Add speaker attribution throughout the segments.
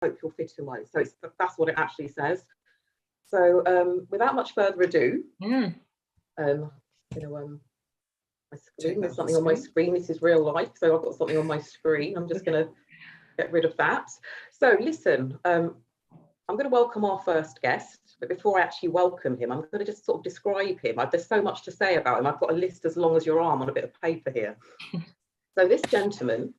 Speaker 1: hope you're fit and well. So that's what it actually says. So without much further ado, my screen, there's something on my screen. This is real life, so I've got something on my screen. I'm just going to get rid of that. So listen, I'm going to welcome our first guest, but before I actually welcome him, I'm going to just sort of describe him. There's so much to say about him. I've got a list as long as your arm on a bit of paper here. So this gentleman,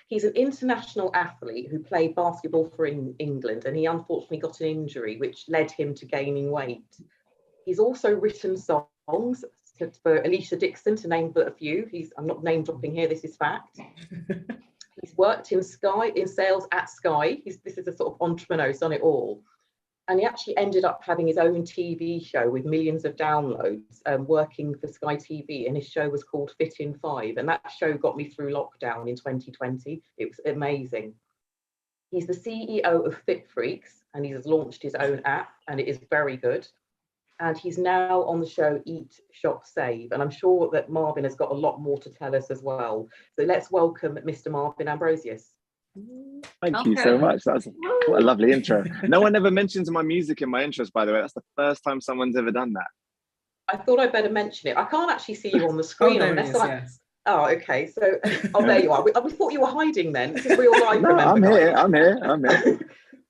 Speaker 1: he's an international athlete who played basketball for England, and he unfortunately got an injury which led him to gaining weight. He's also written songs for Alicia Dixon, to name but a few. I'm not name dropping here, this is fact. He's worked in sales at Sky. This is a sort of entrepreneur, he's done it all. And he actually ended up having his own TV show with millions of downloads, working for Sky TV, and his show was called Fit in 5. And that show got me through lockdown in 2020. It was amazing. He's the CEO of Fit Freaks, and he has launched his own app, and it is very good. And he's now on the show Eat, Shop, Save. And I'm sure that Marvin has got a lot more to tell us as well. So let's welcome Mr. Marvin Ambrosius.
Speaker 2: Thank you so much. What a lovely intro. No one ever mentions my music in my intros, by the way. That's the first time someone's ever done that.
Speaker 1: I thought I'd better mention it. I can't actually see you on the screen.
Speaker 3: Yes.
Speaker 1: Oh, okay. So, there you are. We thought you were hiding then. This is real life.
Speaker 2: No,
Speaker 1: remember,
Speaker 2: I'm here.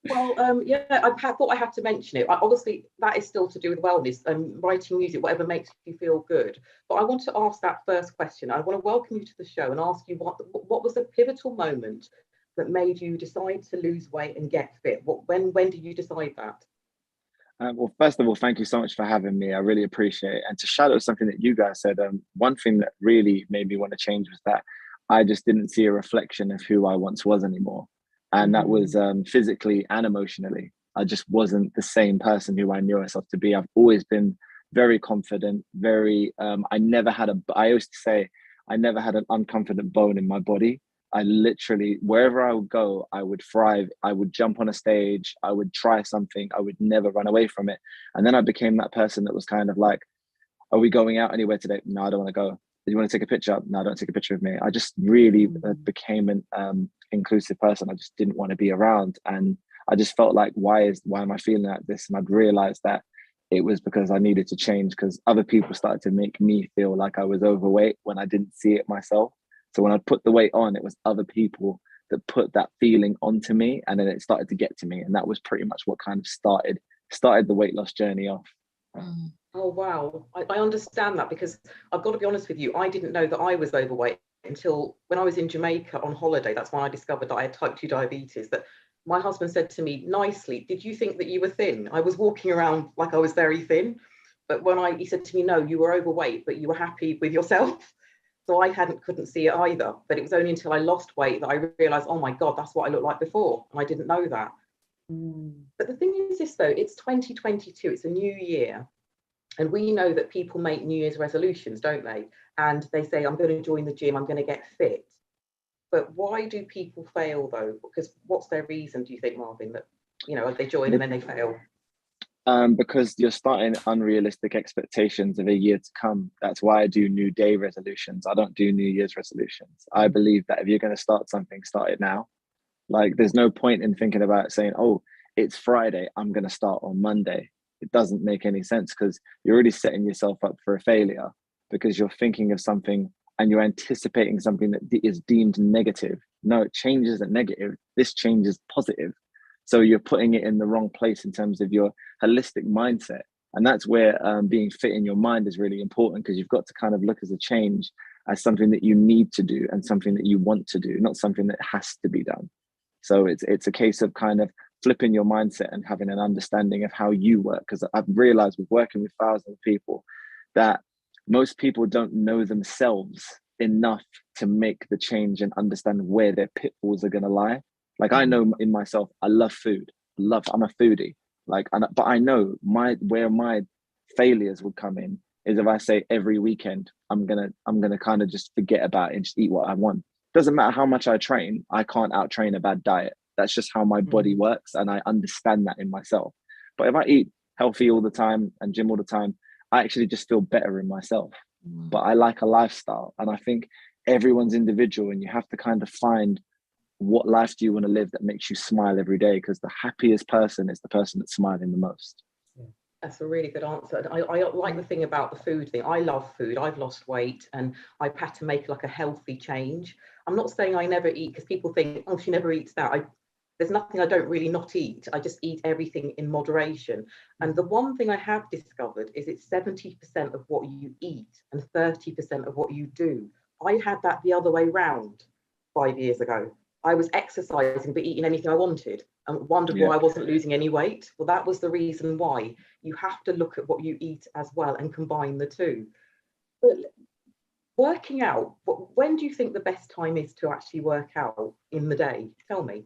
Speaker 1: Well, yeah, I thought I had to mention it. Obviously, that is still to do with wellness and writing music, whatever makes you feel good. But I want to ask that first question. I want to welcome you to the show and ask you what was the pivotal moment that made you decide to lose weight and get fit? When did you decide that?
Speaker 2: Well, first of all, thank you so much for having me. I really appreciate it. And to shadow something that you guys said, one thing that really made me want to change was that I just didn't see a reflection of who I once was anymore. And that was physically and emotionally. I just wasn't the same person who I knew myself to be. I've always been very confident, I used to say, I never had an unconfident bone in my body. I literally, wherever I would go, I would thrive. I would jump on a stage. I would try something. I would never run away from it. And then I became that person that was kind of like, are we going out anywhere today? No, I don't want to go. Do you want to take a picture? No, don't take a picture of me. I just really became an inclusive person. I just didn't want to be around. And I just felt like, why am I feeling like this? And I'd realized that it was because I needed to change, because other people started to make me feel like I was overweight when I didn't see it myself. So when I put the weight on, it was other people that put that feeling onto me, and then it started to get to me. And that was pretty much what kind of started the weight loss journey off.
Speaker 1: Oh, wow. I understand that, because I've got to be honest with you, I didn't know that I was overweight until when I was in Jamaica on holiday. That's when I discovered that I had type 2 diabetes. That my husband said to me nicely, did you think that you were thin? I was walking around like I was very thin. But he said to me, no, you were overweight, but you were happy with yourself. So I couldn't see it either. But it was only until I lost weight that I realized, oh my God, that's what I looked like before. And I didn't know that. But the thing is this though, it's 2022, it's a new year. And we know that people make New Year's resolutions, don't they? And they say, I'm going to join the gym, I'm going to get fit. But why do people fail though? Because what's their reason, do you think, Marvin, that, they join and then they fail?
Speaker 2: Because you're starting unrealistic expectations of a year to come. That's why I do New Day resolutions. I don't do New Year's resolutions. I believe that if you're going to start something, start it now. Like, there's no point in thinking about saying, oh, it's Friday, I'm going to start on Monday. It doesn't make any sense, because you're already setting yourself up for a failure, because you're thinking of something and you're anticipating something that is deemed negative. No, change isn't negative. This change is positive. So you're putting it in the wrong place in terms of your holistic mindset. And that's where being fit in your mind is really important, because you've got to kind of look at a change as something that you need to do and something that you want to do, not something that has to be done. So it's a case of kind of flipping your mindset and having an understanding of how you work. Because I've realized with working with thousands of people that most people don't know themselves enough to make the change and understand where their pitfalls are going to lie. Like, I know in myself, I love food. I'm a foodie. But I know where my failures would come in is if I say every weekend I'm gonna kind of just forget about it and just eat what I want. Doesn't matter how much I train, I can't out-train a bad diet. That's just how my body works, and I understand that in myself. But if I eat healthy all the time and gym all the time, I actually just feel better in myself. But I like a lifestyle, and I think everyone's individual, and you have to kind of find what life do you want to live that makes you smile every day? Because the happiest person is the person that's smiling the most.
Speaker 1: That's a really good answer. I like the thing about the food thing. I love food. I've lost weight and I've had to make like a healthy change. I'm not saying I never eat, because people think, oh, she never eats that. There's nothing I don't really not eat. I just eat everything in moderation. And the one thing I have discovered is it's 70% of what you eat and 30% of what you do. I had that the other way round 5 years ago. I was exercising but eating anything I wanted and wondered why I wasn't losing any weight. Well, that was the reason why. You have to look at what you eat as well and combine the two. But working out, when do you think the best time is to actually work out in the day? Tell me.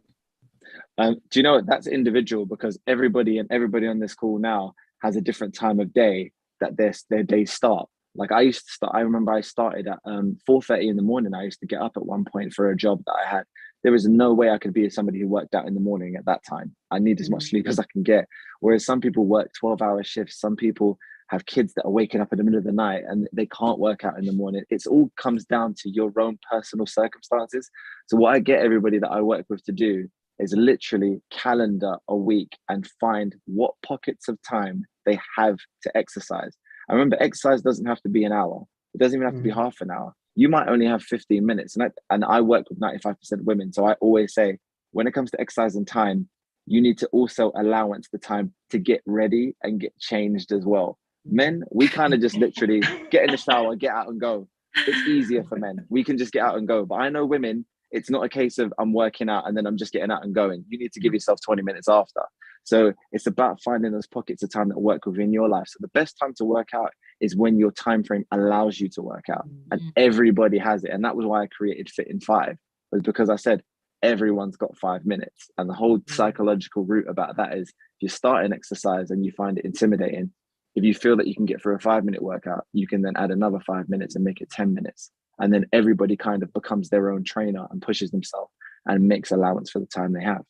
Speaker 2: Do you know what? That's individual, because everybody on this call now has a different time of day that their days start. Like I used to start, I remember I started at 4:30 in the morning. I used to get up at one point for a job that I had. There was no way I could be somebody who worked out in the morning at that time. I need as much sleep as I can get. Whereas some people work 12-hour shifts. Some people have kids that are waking up in the middle of the night and they can't work out in the morning. It's all comes down to your own personal circumstances. So what I get everybody that I work with to do is literally calendar a week and find what pockets of time they have to exercise. I remember exercise doesn't have to be an hour. It doesn't even have to be half an hour. You might only have 15 minutes. And I work with 95% women. So I always say, when it comes to exercise and time, you need to also allowance the time to get ready and get changed as well. Men, we kind of just literally get in the shower, get out and go. It's easier for men. We can just get out and go. But I know women, it's not a case of I'm working out and then I'm just getting out and going. You need to give yourself 20 minutes after. So it's about finding those pockets of time that work within your life. So the best time to work out is when your time frame allows you to work out. And everybody has it. And that was why I created Fit in 5, was because I said, everyone's got 5 minutes. And the whole psychological root about that is, you start an exercise and you find it intimidating. If you feel that you can get through a 5-minute workout, you can then add another 5 minutes and make it 10 minutes. And then everybody kind of becomes their own trainer and pushes themselves and makes allowance for the time they have.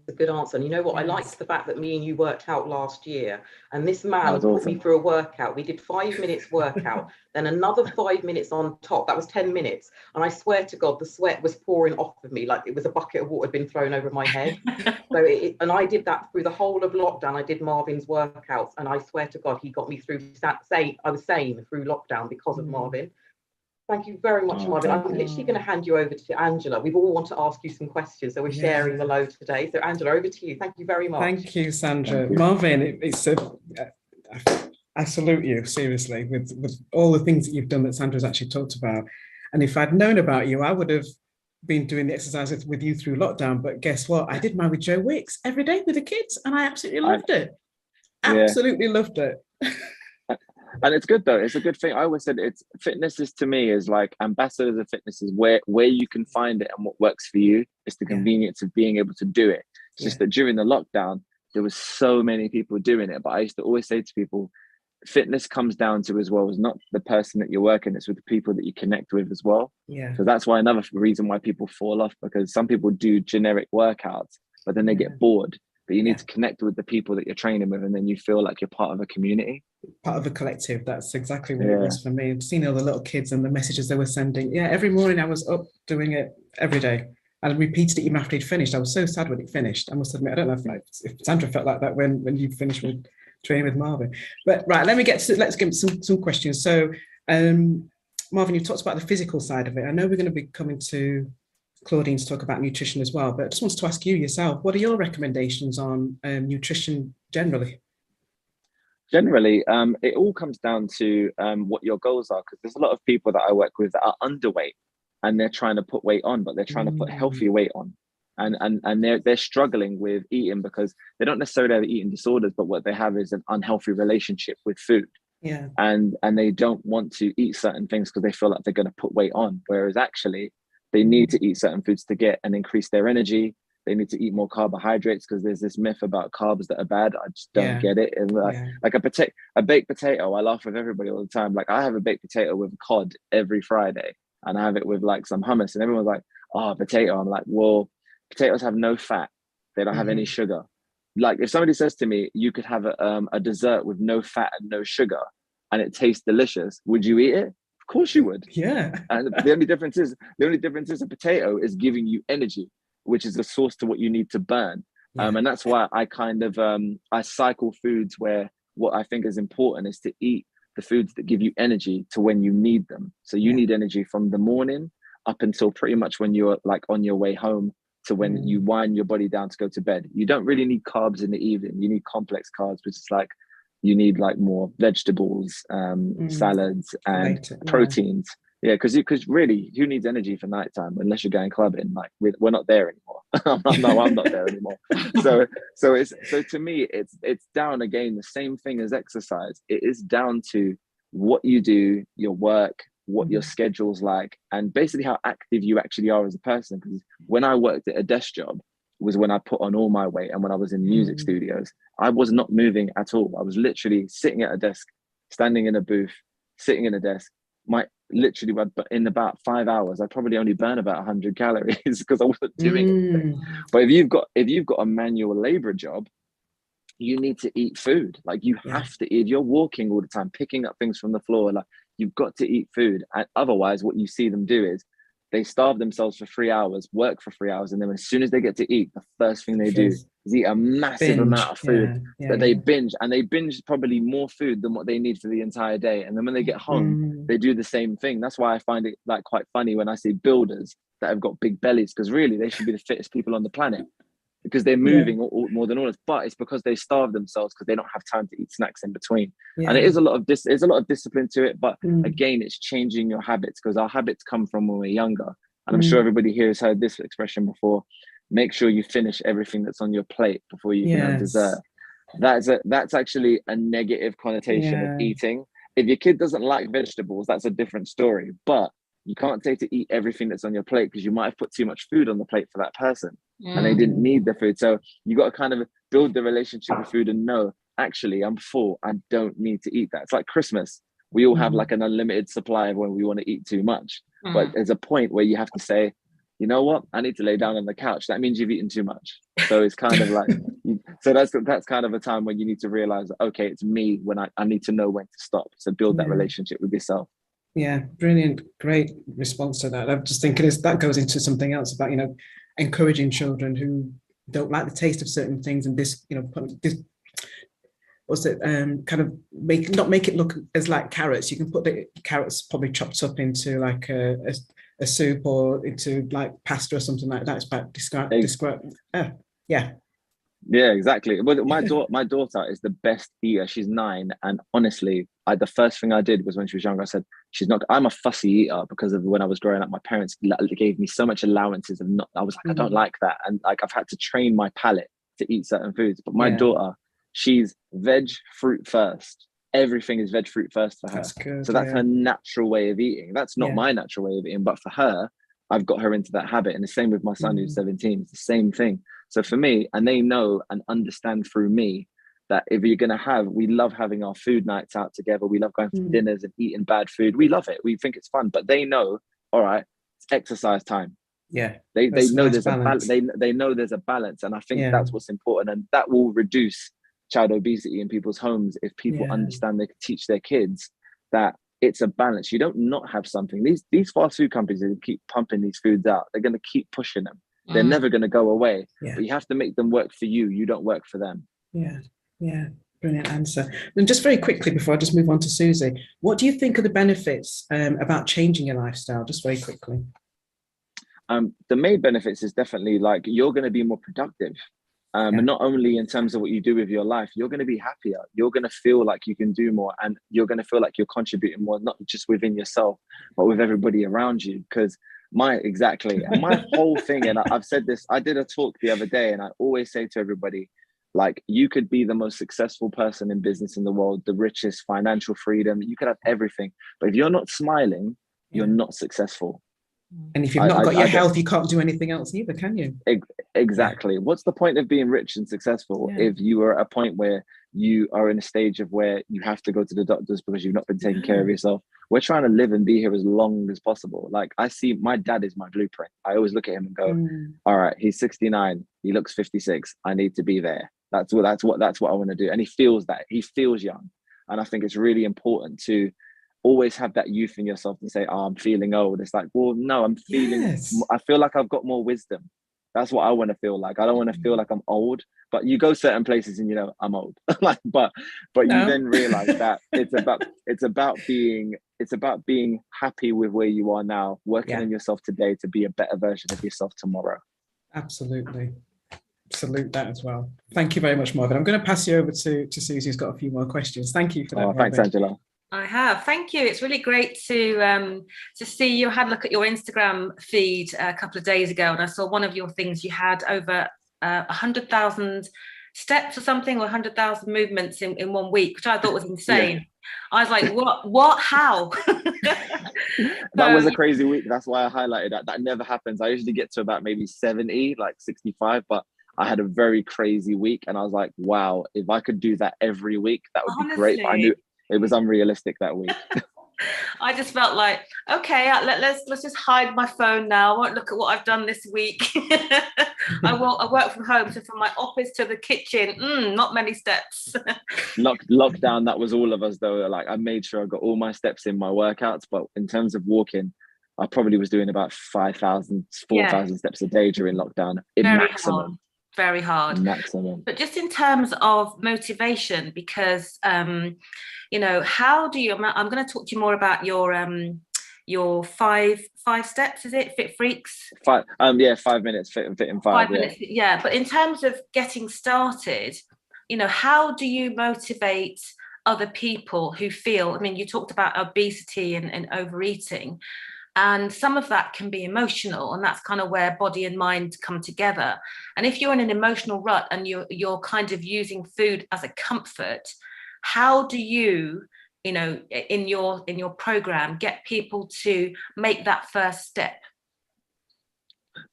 Speaker 1: A good answer. And you know what? I liked the fact that me and you worked out last year, and this man
Speaker 2: That was
Speaker 1: put
Speaker 2: awesome.
Speaker 1: me through a workout. We did 5 minutes workout, then another 5 minutes on top. That was 10 minutes. And I swear to God, the sweat was pouring off of me like it was a bucket of water had been thrown over my head. And I did that through the whole of lockdown. I did Marvin's workouts, and I swear to God, he got me through. I was sane through lockdown because of Marvin. Thank you very much, Marvin. I'm literally going to hand you over to Angela. We all want to ask you some questions, so we're sharing the load today. So Angela, over to you. Thank you very much.
Speaker 3: Thank you, Sandra. Marvin, I salute you, seriously, with all the things that you've done that Sandra's actually talked about. And if I'd known about you, I would have been doing the exercises with you through lockdown. But guess what? I did mine with Joe Wicks every day with the kids, and I absolutely loved it. Absolutely loved it.
Speaker 2: And it's good though. It's a good thing. I always said fitness is, to me, is like ambassadors of fitness, is where you can find it and what works for you. It's the convenience of being able to do it. It's just that during the lockdown, there was so many people doing it. But I used to always say to people, fitness comes down to, as well, is not the person that you're working, it's with the people that you connect with as well. Yeah. So that's why another reason why people fall off, because some people do generic workouts, but then they get bored. But you need to connect with the people that you're training with, and then you feel like you're part of a community.
Speaker 3: Part of a collective. That's exactly what it was for me. Seeing all the little kids and the messages they were sending. Yeah, every morning I was up doing it every day. I repeated it even after he'd finished. I was so sad when it finished. I must admit, I don't know if Sandra felt like that when you finished with training with Marvin. But right, let's get some questions. So Marvin, you talked about the physical side of it. I know we're going to be coming to Claudine to talk about nutrition as well, but I just wanted to ask you yourself, what are your recommendations on nutrition generally?
Speaker 2: Generally, it all comes down to what your goals are, because there's a lot of people that I work with that are underweight and they're trying to put weight on, but they're trying to put healthy weight on. And they're struggling with eating because they don't necessarily have eating disorders, but what they have is an unhealthy relationship with food. Yeah. And they don't want to eat certain things because they feel like they're going to put weight on, whereas actually they need to eat certain foods to get and increase their energy. They need to eat more carbohydrates because there's this myth about carbs that are bad. I just don't get it. And like a baked potato, I laugh with everybody all the time. Like I have a baked potato with cod every Friday, and I have it with like some hummus, and everyone's like, "Oh, potato." I'm like, well, potatoes have no fat. They don't have any sugar. Like if somebody says to me, you could have a dessert with no fat and no sugar, and it tastes delicious, would you eat it? Of course you would.
Speaker 3: Yeah.
Speaker 2: And the only difference is a potato is giving you energy, which is the source to what you need to burn.
Speaker 3: Yeah.
Speaker 2: And that's why I kind of I cycle foods, where what I think is important is to eat the foods that give you energy to when you need them. So you need energy from the morning up until pretty much when you're like on your way home to when you wind your body down to go to bed. You don't really need carbs in the evening. You need complex carbs, which is like you need like more vegetables, salads, and proteins. Yeah, because really, who needs energy for nighttime unless you're going clubbing? Like we're not there anymore. I'm not there anymore. So to me, it's down again the same thing as exercise. It is down to what you do, your work, what your schedule's like, and basically how active you actually are as a person. Because when I worked at a desk job was when I put on all my weight, and when I was in music studios, I was not moving at all. I was literally sitting at a desk, standing in a booth, sitting in a desk. In about 5 hours, I probably only burn about 100 calories because I wasn't doing anything. But if you've got a manual labor job, you need to eat food. Like you have to eat. If you're walking all the time, picking up things from the floor, like you've got to eat food. And otherwise, what you see them do is they starve themselves for 3 hours, work for 3 hours, and then as soon as they get to eat, the first thing they do is eat a massive amount of food that they binge, and they binge probably more food than what they need for the entire day. And then when they get home, they do the same thing. That's why I find it like quite funny when I see builders that have got big bellies, because really they should be the fittest people on the planet, because they're moving more than all of us. But it's because they starve themselves because they don't have time to eat snacks in between. And it is a lot of there's a lot of discipline to it. But again, it's changing your habits, because our habits come from when we're younger. And I'm sure everybody here has heard this expression before: make sure you finish everything that's on your plate before you can have dessert. That's actually a negative connotation of eating. If your kid doesn't like vegetables, that's a different story. But you can't say to eat everything that's on your plate, because you might have put too much food on the plate for that person and they didn't need the food. So you got to kind of build the relationship with food and know, actually, I'm full. I don't need to eat that. It's like Christmas. We all have like an unlimited supply of when we want to eat too much. But there's a point where you have to say, you know what? I need to lay down on the couch. That means you've eaten too much. So it's kind of like, so that's kind of a time when you need to realize, okay, it's me, when I need to know when to stop. So build that relationship with yourself.
Speaker 3: Yeah, brilliant. Great response to that. I'm just thinking that goes into something else about, encouraging children who don't like the taste of certain things, and kind of not make it look as like carrots. You can put the carrots probably chopped up into like a soup or into like pasta or something like that. It's about describe.
Speaker 2: Yeah, exactly. Well, my daughter is the best eater. She's 9, and honestly, the first thing I did was, when she was younger, I said, I'm a fussy eater, because of when I was growing up, my parents gave me so much allowances of not. I was like, I don't like that, and like I've had to train my palate to eat certain foods. But my daughter, she's veg, fruit first. Everything is veg, fruit first for her. That's good, so that's her natural way of eating. That's not my natural way of eating, but for her, I've got her into that habit. And the same with my son who's 17. It's the same thing. So for me, and they know and understand through me that if you're going to we love having our food nights out together. We love going for dinners and eating bad food. We love it. We think it's fun, but they know, all right, it's exercise time.
Speaker 3: Yeah.
Speaker 2: They know there's a balance. They know there's a balance. And I think that's what's important. And that will reduce child obesity in people's homes if people understand. They can teach their kids that it's a balance. You don't not have something. These fast food companies are keep pumping these foods out. They're going to keep pushing them. They're never going to go away. But you have to make them work for you. You don't work for them.
Speaker 3: Yeah. Brilliant answer. And just very quickly, before I just move on to Susie, what do you think are the benefits about changing your lifestyle? Just very quickly.
Speaker 2: The main benefits is definitely like you're going to be more productive. And not only in terms of what you do with your life, you're going to be happier. You're going to feel like you can do more, and you're going to feel like you're contributing more, not just within yourself, but with everybody around you. Because my whole thing, and I've said this, I did a talk the other day, and I always say to everybody, like, you could be the most successful person in business in the world, the richest, financial freedom, you could have everything. But if you're not smiling, you're not successful.
Speaker 3: And if you've not got your health, you can't do anything else either, can you?
Speaker 2: Exactly. What's the point of being rich and successful if you are at a point where you are in a stage of where you have to go to the doctors because you've not been taking care of yourself? We're trying to live and be here as long as possible. Like, I see my dad is my blueprint. I always look at him and go, all right, he's 69, he looks 56. I need to be there. That's what I want to do. And he feels young. And I think it's really important to always have that youth in yourself to say, oh, I'm feeling old. It's like, well, no, I'm feeling,
Speaker 3: Yes.
Speaker 2: I feel like I've got more wisdom. That's what I want to feel like. I don't want to feel like I'm old, but you go certain places and, you know, I'm old. Like, but
Speaker 3: No.
Speaker 2: you then realize that it's about being happy with where you are now, working on yourself today to be a better version of yourself tomorrow.
Speaker 3: Absolutely. Salute that as well. Thank you very much, Marvin. I'm going to pass you over to Susie, who's got a few more questions. Thank you for that.
Speaker 2: Thanks, Angela.
Speaker 4: I have. Thank you. It's really great to see you. I had a look at your Instagram feed a couple of days ago, and I saw one of your things. You had over 100,000 steps or something, or 100,000 movements in 1 week, which I thought was insane. Yeah. I was like, what, how?
Speaker 2: That was a crazy week. That's why I highlighted that. That never happens. I usually get to about maybe 70, like 65, but I had a very crazy week, and I was like, wow, if I could do that every week, that would be great. But I knew it was unrealistic that week.
Speaker 4: I just felt like, okay, let's just hide my phone now. I won't look at what I've done this week. I work from home, so from my office to the kitchen, not many steps.
Speaker 2: Lockdown, that was all of us though. Like, I made sure I got all my steps in my workouts, but in terms of walking, I probably was doing about 5,000, 4,000 steps a day during lockdown, maximum.
Speaker 4: Very hard.
Speaker 2: Maximum.
Speaker 4: But just in terms of motivation, because you know, how do you? I'm going to talk to you more about your five steps. Is it Fit Freaks?
Speaker 2: 5 minutes fit in 5.
Speaker 4: 5 minutes. Yeah. But in terms of getting started, you know, how do you motivate other people who feel? I mean, you talked about obesity and overeating. And some of that can be emotional, and that's kind of where body and mind come together. And if you're in an emotional rut and you're kind of using food as a comfort, how do you, you know, in your program, get people to make that first step?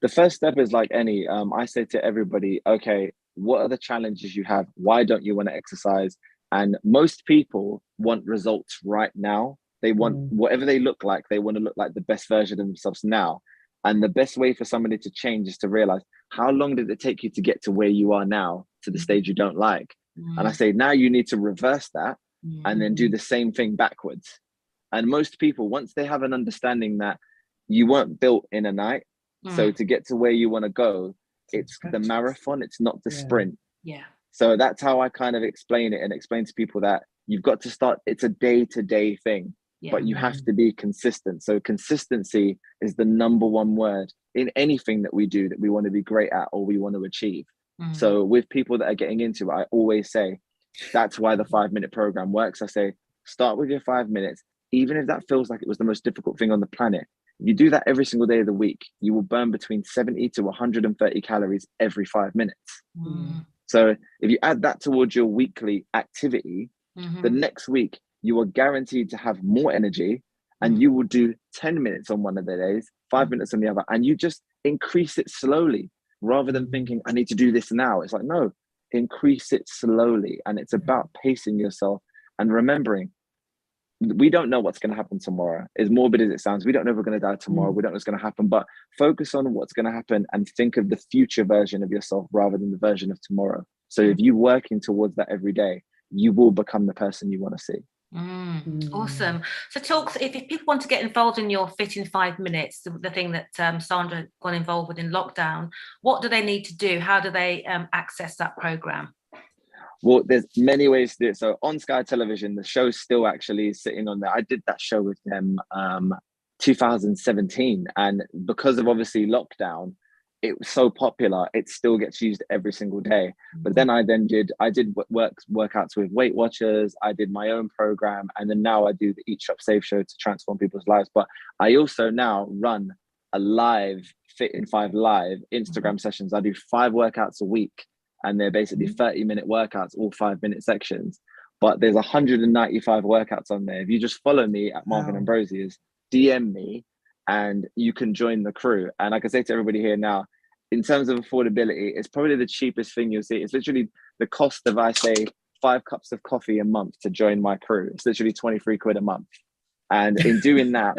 Speaker 2: The first step is like any, I say to everybody, okay, what are the challenges you have? Why don't you want to exercise? And most people want results right now. They want whatever they look like, they want to look like the best version of themselves now. And the best way for somebody to change is to realize, how long did it take you to get to where you are now, to the stage you don't like? And I say, now you need to reverse that and then do the same thing backwards. And most people, once they have an understanding that you weren't built in a night, so to get to where you want to go, it's the marathon, it's not the sprint.
Speaker 4: Yeah.
Speaker 2: So that's how I kind of explain it, and explain to people that you've got to start, it's a day-to-day thing. But you have to be consistent. So consistency is the number one word in anything that we do that we want to be great at or we want to achieve. So with people that are getting into it, I always say, that's why the 5-minute program works. I say, start with your 5 minutes, even if that feels like it was the most difficult thing on the planet. If you do that every single day of the week, you will burn between 70 to 130 calories every 5 minutes. So if you add that towards your weekly activity, the next week, you are guaranteed to have more energy, and you will do 10 minutes on one of the days, 5 minutes on the other, and you just increase it slowly rather than thinking, I need to do this now. It's like, no, increase it slowly. And it's about pacing yourself and remembering, we don't know what's going to happen tomorrow. As morbid as it sounds, we don't know if we're going to die tomorrow. We don't know what's going to happen, but focus on what's going to happen and think of the future version of yourself rather than the version of tomorrow. So if you're working towards that every day, you will become the person you want to see.
Speaker 4: Awesome. So if people want to get involved in your Fit in 5 minutes, the thing that Sandra got involved with in lockdown, what do they need to do? How do they access that program?
Speaker 2: Well, there's many ways to do it. So on Sky Television, the show's still actually sitting on there. I did that show with them 2017, and because of obviously lockdown, it was so popular, it still gets used every single day. But then I did workouts with Weight Watchers, I did my own program, and then now I do the Eat Shop Save show to transform people's lives. But I also now run a live Fit in 5 live Instagram sessions. I do 5 workouts a week, and they're basically 30-minute workouts, all 5-minute sections. But there's 195 workouts on there. If you just follow me at Marvin Ambrosius, DM me, and you can join the crew. And I can say to everybody here now, in terms of affordability, it's probably the cheapest thing you'll see. It's literally the cost of, I say, 5 cups of coffee a month to join my crew. It's literally 23 quid a month. And in doing that,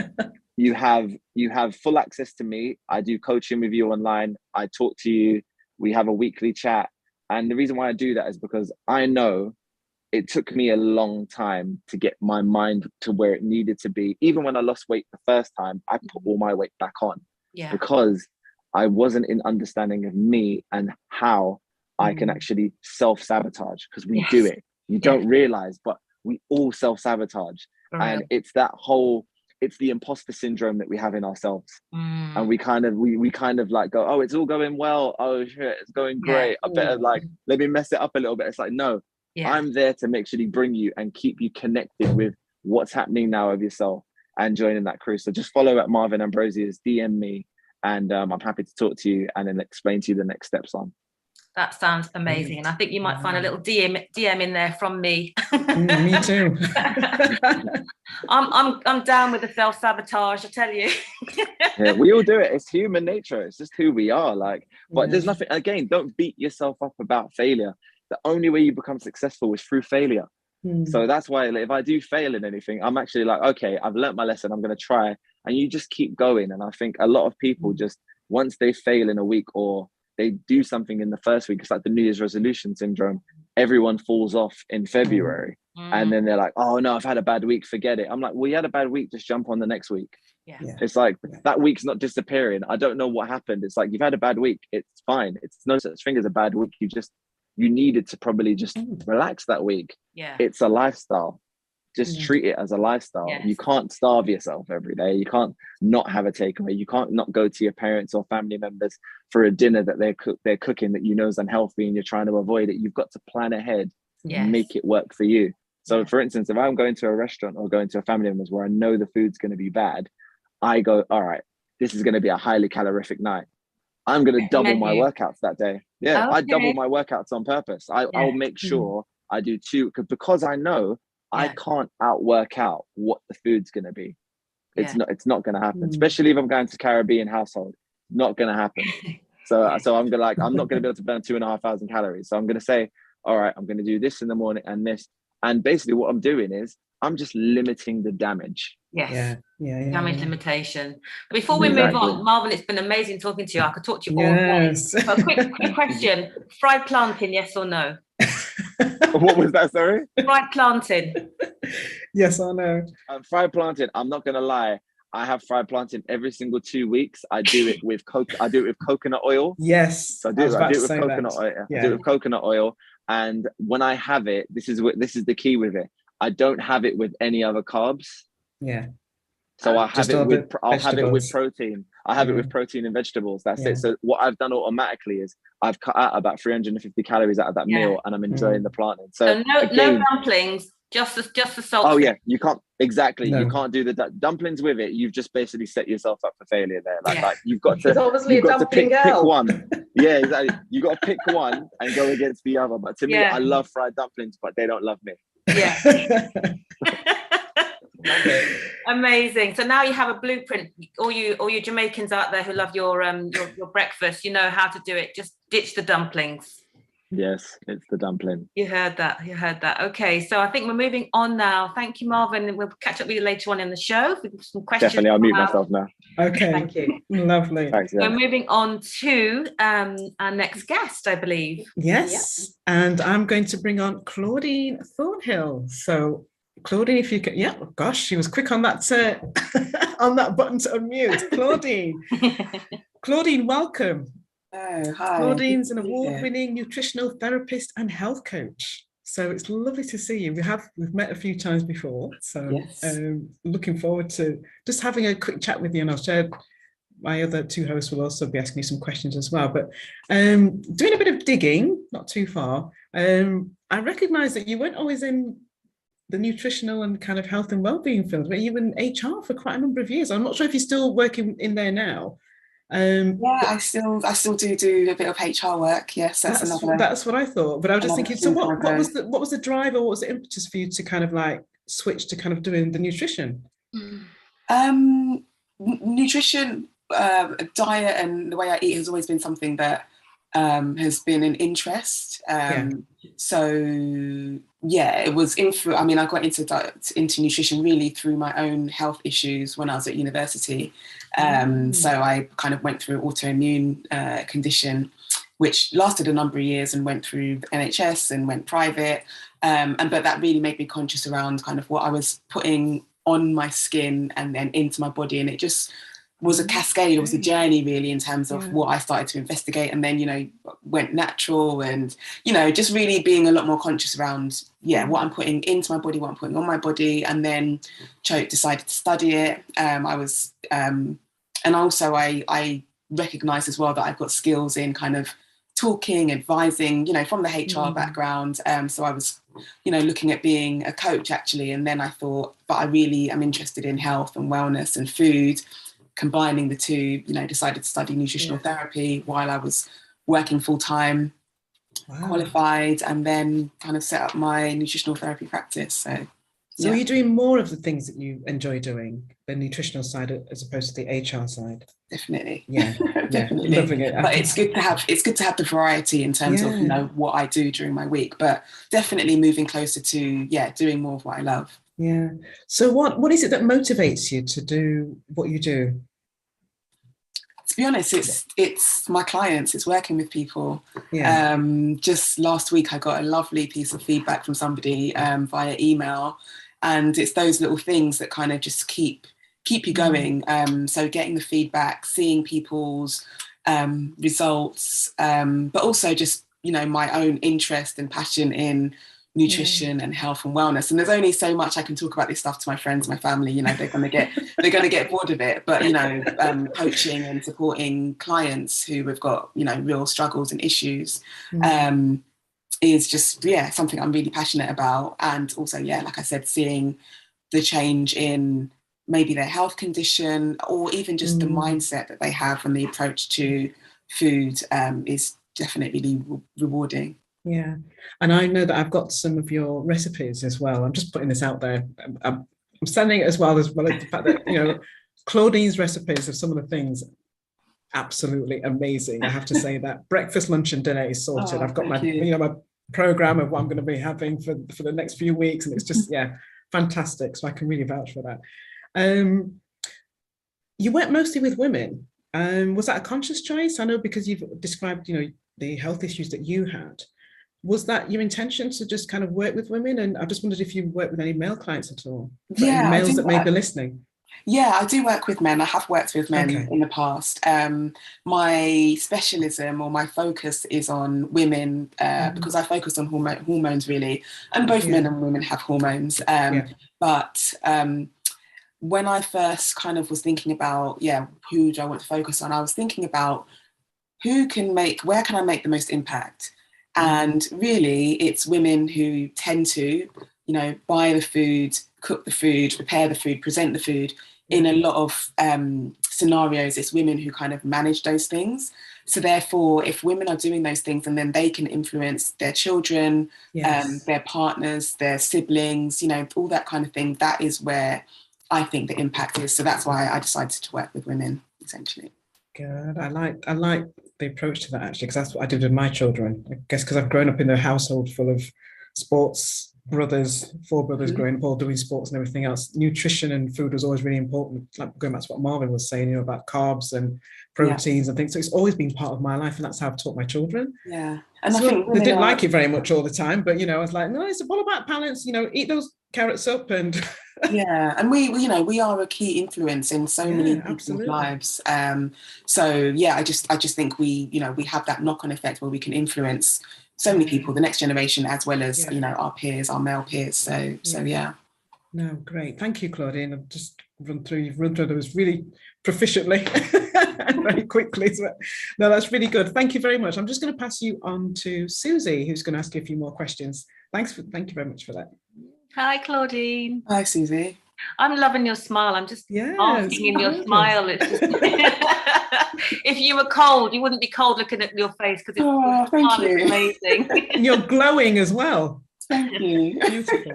Speaker 2: you have full access to me. I do coaching with you online. I talk to you. We have a weekly chat. And the reason why I do that is because I know it took me a long time to get my mind to where it needed to be. Even when I lost weight the first time, I put all my weight back on because I wasn't in understanding of me and how I can actually self-sabotage, because we do it. You don't realize, but we all self-sabotage. And it's the imposter syndrome that we have in ourselves. And we kind of like go, oh, it's all going well. Oh shit, it's going great. I better like, let me mess it up a little bit. It's like, no, I'm there to actually bring you and keep you connected with what's happening now of yourself and joining that crew. So just follow at Marvin Ambrosius, DM me, and I'm happy to talk to you and then explain to you the next steps on.
Speaker 4: That sounds amazing. And I think you might find a little DM in there from me.
Speaker 3: Me too.
Speaker 4: I'm down with the self-sabotage, I tell you.
Speaker 2: Yeah, we all do it. It's human nature. It's just who we are. Like, but there's nothing, again, don't beat yourself up about failure. The only way you become successful is through failure. So that's why, like, if I do fail in anything, I'm actually like, okay, I've learnt my lesson. I'm going to try. And you just keep going. And I think a lot of people just, once they fail in a week or they do something in the first week, it's like the New Year's resolution syndrome. Everyone falls off in February. And then they're like, oh no, I've had a bad week, forget it. I'm like, well, you had a bad week, just jump on the next week. It's like, that week's not disappearing. I don't know what happened. It's like, you've had a bad week. It's fine. It's no such thing as a bad week. You needed to probably just relax that week. It's a lifestyle. Just treat it as a lifestyle. You can't starve yourself every day. You can't not have a takeaway. You can't not go to your parents or family members for a dinner that they're cooking that you know is unhealthy and you're trying to avoid it. You've got to plan ahead and make it work for you. So for instance, if I'm going to a restaurant or going to a family member's where I know the food's going to be bad, I go, all right, this is going to be a highly calorific night. I'm going to double my workouts that day. I double my workouts on purpose. I'll make sure I do two, because I know I can't outwork out what the food's going to be. It's not going to happen, especially if I'm going to Caribbean household. Not going to happen. So I'm not going to be able to burn 2,500 calories. So I'm going to say, all right, I'm going to do this in the morning and this. And basically what I'm doing is I'm just limiting the damage.
Speaker 4: Damage limitation. Before we move on, Marvin, it's been amazing talking to you. I could talk to you all day. So a quick question: fried plantain, yes or no?
Speaker 2: What was that? Sorry.
Speaker 4: Fried plantain.
Speaker 3: Yes or no?
Speaker 2: Fried plantain. I'm not gonna lie. I have fried plantain every single 2 weeks. I do it with coconut oil.
Speaker 3: Yes.
Speaker 2: So I do it with coconut oil. I do it with coconut oil. And when I have it, this is the key with it. I don't have it with any other carbs. So I'll have it with protein. I have it with protein and vegetables. That's it. So what I've done automatically is I've cut out about 350 calories out of that meal, and I'm enjoying the plantain. So
Speaker 4: no dumplings, just the salt.
Speaker 2: Oh yeah, you can't You can't do the dumplings with it. You've just basically set yourself up for failure there. Like you've got to.
Speaker 1: Obviously, pick
Speaker 2: one. Yeah, exactly. You got to pick one and go against the other. But to me, I love fried dumplings, but they don't love me.
Speaker 4: Amazing. So now you have a blueprint. All you Jamaicans out there who love your breakfast, you know how to do it. Just ditch the dumplings.
Speaker 2: Yes, it's the dumpling.
Speaker 4: You heard that. Okay, so I think we're moving on now. Thank you, Marvin. We'll catch up with you later on in the show with some questions.
Speaker 2: Definitely, I'll mute myself now.
Speaker 3: Okay,
Speaker 1: thank you.
Speaker 3: Lovely.
Speaker 2: Thanks,
Speaker 4: We're moving on to our next guest, I believe.
Speaker 3: Yes, and I'm going to bring on Claudine Thornhill. So Claudine, if you can, gosh, she was quick on that on that button to unmute. Claudine, welcome.
Speaker 5: Oh, hi.
Speaker 3: Claudine's an award-winning nutritional therapist and health coach. So it's lovely to see you. We've met a few times before. So looking forward to just having a quick chat with you, and I'll share my other two hosts will also be asking you some questions as well. But doing a bit of digging, not too far, I recognise that you weren't always in the nutritional and kind of health and well-being field, but you were in HR for quite a number of years. I'm not sure if you're still working in there now.
Speaker 5: I still do a bit of HR work. Yes,
Speaker 3: that's what I thought. But I was just thinking, so what was the drive, or what was the impetus for you to kind of like switch to kind of doing the nutrition?
Speaker 5: Nutrition, diet, and the way I eat has always been something that has been an interest. So it was I got into nutrition really through my own health issues when I was at university. So I kind of went through an autoimmune condition, which lasted a number of years and went through the NHS and went private. But that really made me conscious around kind of what I was putting on my skin and then into my body. And it just was a cascade, it was a journey really in terms of what I started to investigate, and then, you know, went natural, and, you know, just really being a lot more conscious around, what I'm putting into my body, what I'm putting on my body. And then decided to study it. And also I recognised as well that I've got skills in kind of talking, advising, you know, from the HR background. So I was, you know, looking at being a coach actually. And then I thought, but I really am interested in health and wellness and food. Combining the two, you know, decided to study nutritional therapy while I was working full time, qualified, and then kind of set up my nutritional therapy practice. So
Speaker 3: are you doing more of the things that you enjoy doing, the nutritional side as opposed to the HR side?
Speaker 5: Definitely.
Speaker 3: Yeah,
Speaker 5: definitely.
Speaker 3: Loving it.
Speaker 5: But it's good to have the variety in terms of, you know, what I do during my week, but definitely moving closer to doing more of what I love.
Speaker 3: Yeah. So what is it that motivates you to do what you do?
Speaker 5: To be honest, it's my clients, it's working with people.
Speaker 3: Yeah.
Speaker 5: Just last week I got a lovely piece of feedback from somebody via email, and it's those little things that kind of just keep you going. So getting the feedback, seeing people's results, but also just, you know, my own interest and passion in nutrition and health and wellness. And there's only so much I can talk about this stuff to my friends, my family, you know, they're going to get bored of it. But, you know, coaching and supporting clients who have got, you know, real struggles and issues is just, something I'm really passionate about. And also, like I said, seeing the change in maybe their health condition, or even just the mindset that they have and the approach to food is definitely rewarding.
Speaker 3: Yeah, and I know that I've got some of your recipes as well. I'm just putting this out there. I'm sending it as well as the fact that, you know, Claudine's recipes of some of the things, absolutely amazing. I have to say that breakfast, lunch, and dinner is sorted. I've got my my program of what I'm going to be having for the next few weeks, and it's just fantastic. So I can really vouch for that. You work mostly with women. Was that a conscious choice? I know because you've described, you know, the health issues that you had. Was that your intention to just kind of work with women? And I just wondered if you work with any male clients at all? Any males that may be listening?
Speaker 5: Yeah, I do work with men. I have worked with men in the past. My specialism or my focus is on women because I focus on hormones really. And both men and women have hormones. But when I first kind of was thinking about, who do I want to focus on? I was thinking about where can I make the most impact? And really, it's women who tend to, you know, buy the food, cook the food, prepare the food, present the food. In a lot of scenarios, it's women who kind of manage those things. So therefore, if women are doing those things and then they can influence their children, their partners, their siblings, you know, all that kind of thing, that is where I think the impact is. So that's why I decided to work with women, essentially.
Speaker 3: Good. I like the approach to that, actually, because that's what I did with my children. I guess because I've grown up in a household full of sports brothers, 4 brothers growing up, all doing sports and everything else. Nutrition and food was always really important. Like going back to what Marvin was saying, you know, about carbs and proteins and things. So it's always been part of my life, and that's how I've taught my children.
Speaker 5: Yeah. And
Speaker 3: so
Speaker 5: I think
Speaker 3: they didn't like it very much all the time, but, you know, I was like, no, it's all about balance, you know, eat those carrots up and
Speaker 5: and we are a key influence in so many people's lives. So I just think we have that knock-on effect where we can influence so many people, the next generation, as well as you know, our peers, our male peers. So
Speaker 3: No, great. Thank you, Claudine. I've just you've run through those really proficiently and very quickly. So, no, that's really good. Thank you very much. I'm just going to pass you on to Susie, who's going to ask you a few more questions. Thank you very much for that.
Speaker 4: Hi, Claudine.
Speaker 5: Hi, Susie.
Speaker 4: I'm loving your smile. I'm just basking in your smile. It's just if you were cold, you wouldn't be cold looking at your face because it's
Speaker 5: thank you.
Speaker 4: Amazing.
Speaker 3: You're glowing as well.
Speaker 5: Thank you.
Speaker 3: Beautiful.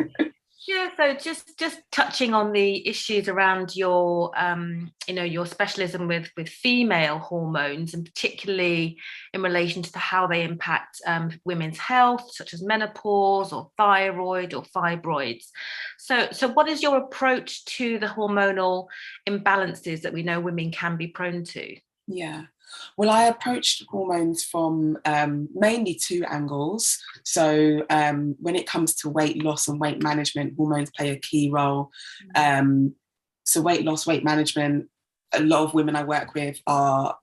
Speaker 4: Yeah, so just touching on the issues around your your specialism with female hormones, and particularly in relation to how they impact women's health, such as menopause or thyroid or fibroids. So what is your approach to the hormonal imbalances that we know women can be prone to?
Speaker 5: Yeah. Well, I approached hormones from mainly two angles. So when it comes to weight loss and weight management, hormones play a key role. So weight loss, weight management, a lot of women I work with are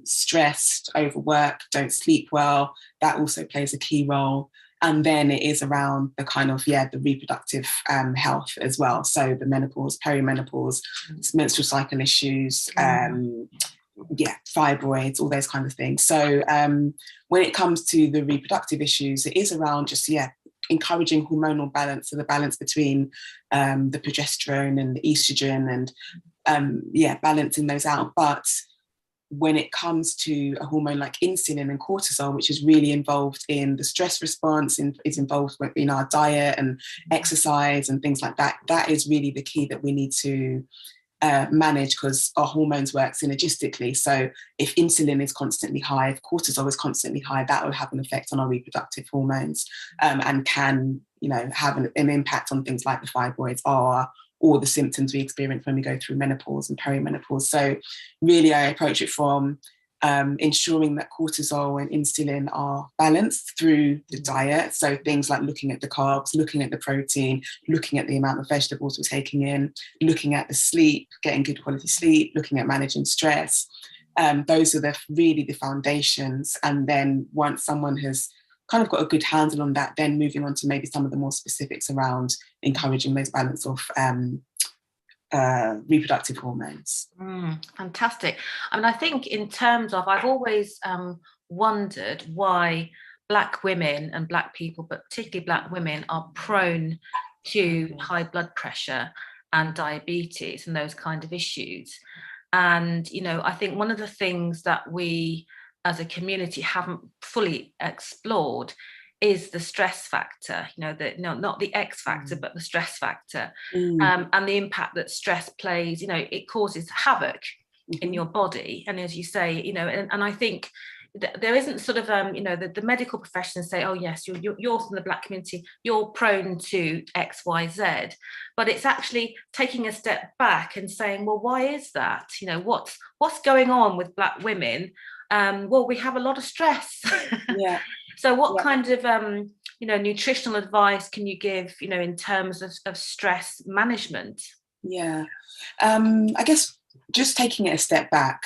Speaker 5: stressed, overworked, don't sleep well. That also plays a key role. And then it is around the kind of, the reproductive health as well. So the menopause, perimenopause, menstrual cycle issues, fibroids, all those kind of things. So when it comes to the reproductive issues, it is around just, encouraging hormonal balance, so the balance between the progesterone and the estrogen and, balancing those out. But when it comes to a hormone like insulin and cortisol, which is really involved in the stress response, is involved in our diet and exercise and things like that, that is really the key that we need to manage, because our hormones work synergistically. So if insulin is constantly high, if cortisol is constantly high, that will have an effect on our reproductive hormones and can, have an impact on things like the fibroids or the symptoms we experience when we go through menopause and perimenopause. So really I approach it from ensuring that cortisol and insulin are balanced through the diet. So things like looking at the carbs, looking at the protein, looking at the amount of vegetables we're taking in, looking at the sleep, getting good quality sleep, looking at managing stress. Those are really the foundations. And then once someone has kind of got a good handle on that, then moving on to maybe some of the more specifics around encouraging those balance of reproductive hormones.
Speaker 4: Fantastic. I mean, I think in terms of, I've always wondered why Black women and Black people, but particularly Black women, are prone to high blood pressure and diabetes and those kind of issues. And, I think one of the things that we as a community haven't fully explored is the stress factor, not the X factor, but the stress factor, and the impact that stress plays. It causes havoc in your body. And as you say, and I think there isn't sort of, the medical professionals say, oh yes, you're from the Black community, you're prone to X, Y, Z. But it's actually taking a step back and saying, well, why is that? What's going on with Black women? Well, we have a lot of stress. So what kind of, nutritional advice can you give, in terms of stress management?
Speaker 5: I guess just taking it a step back,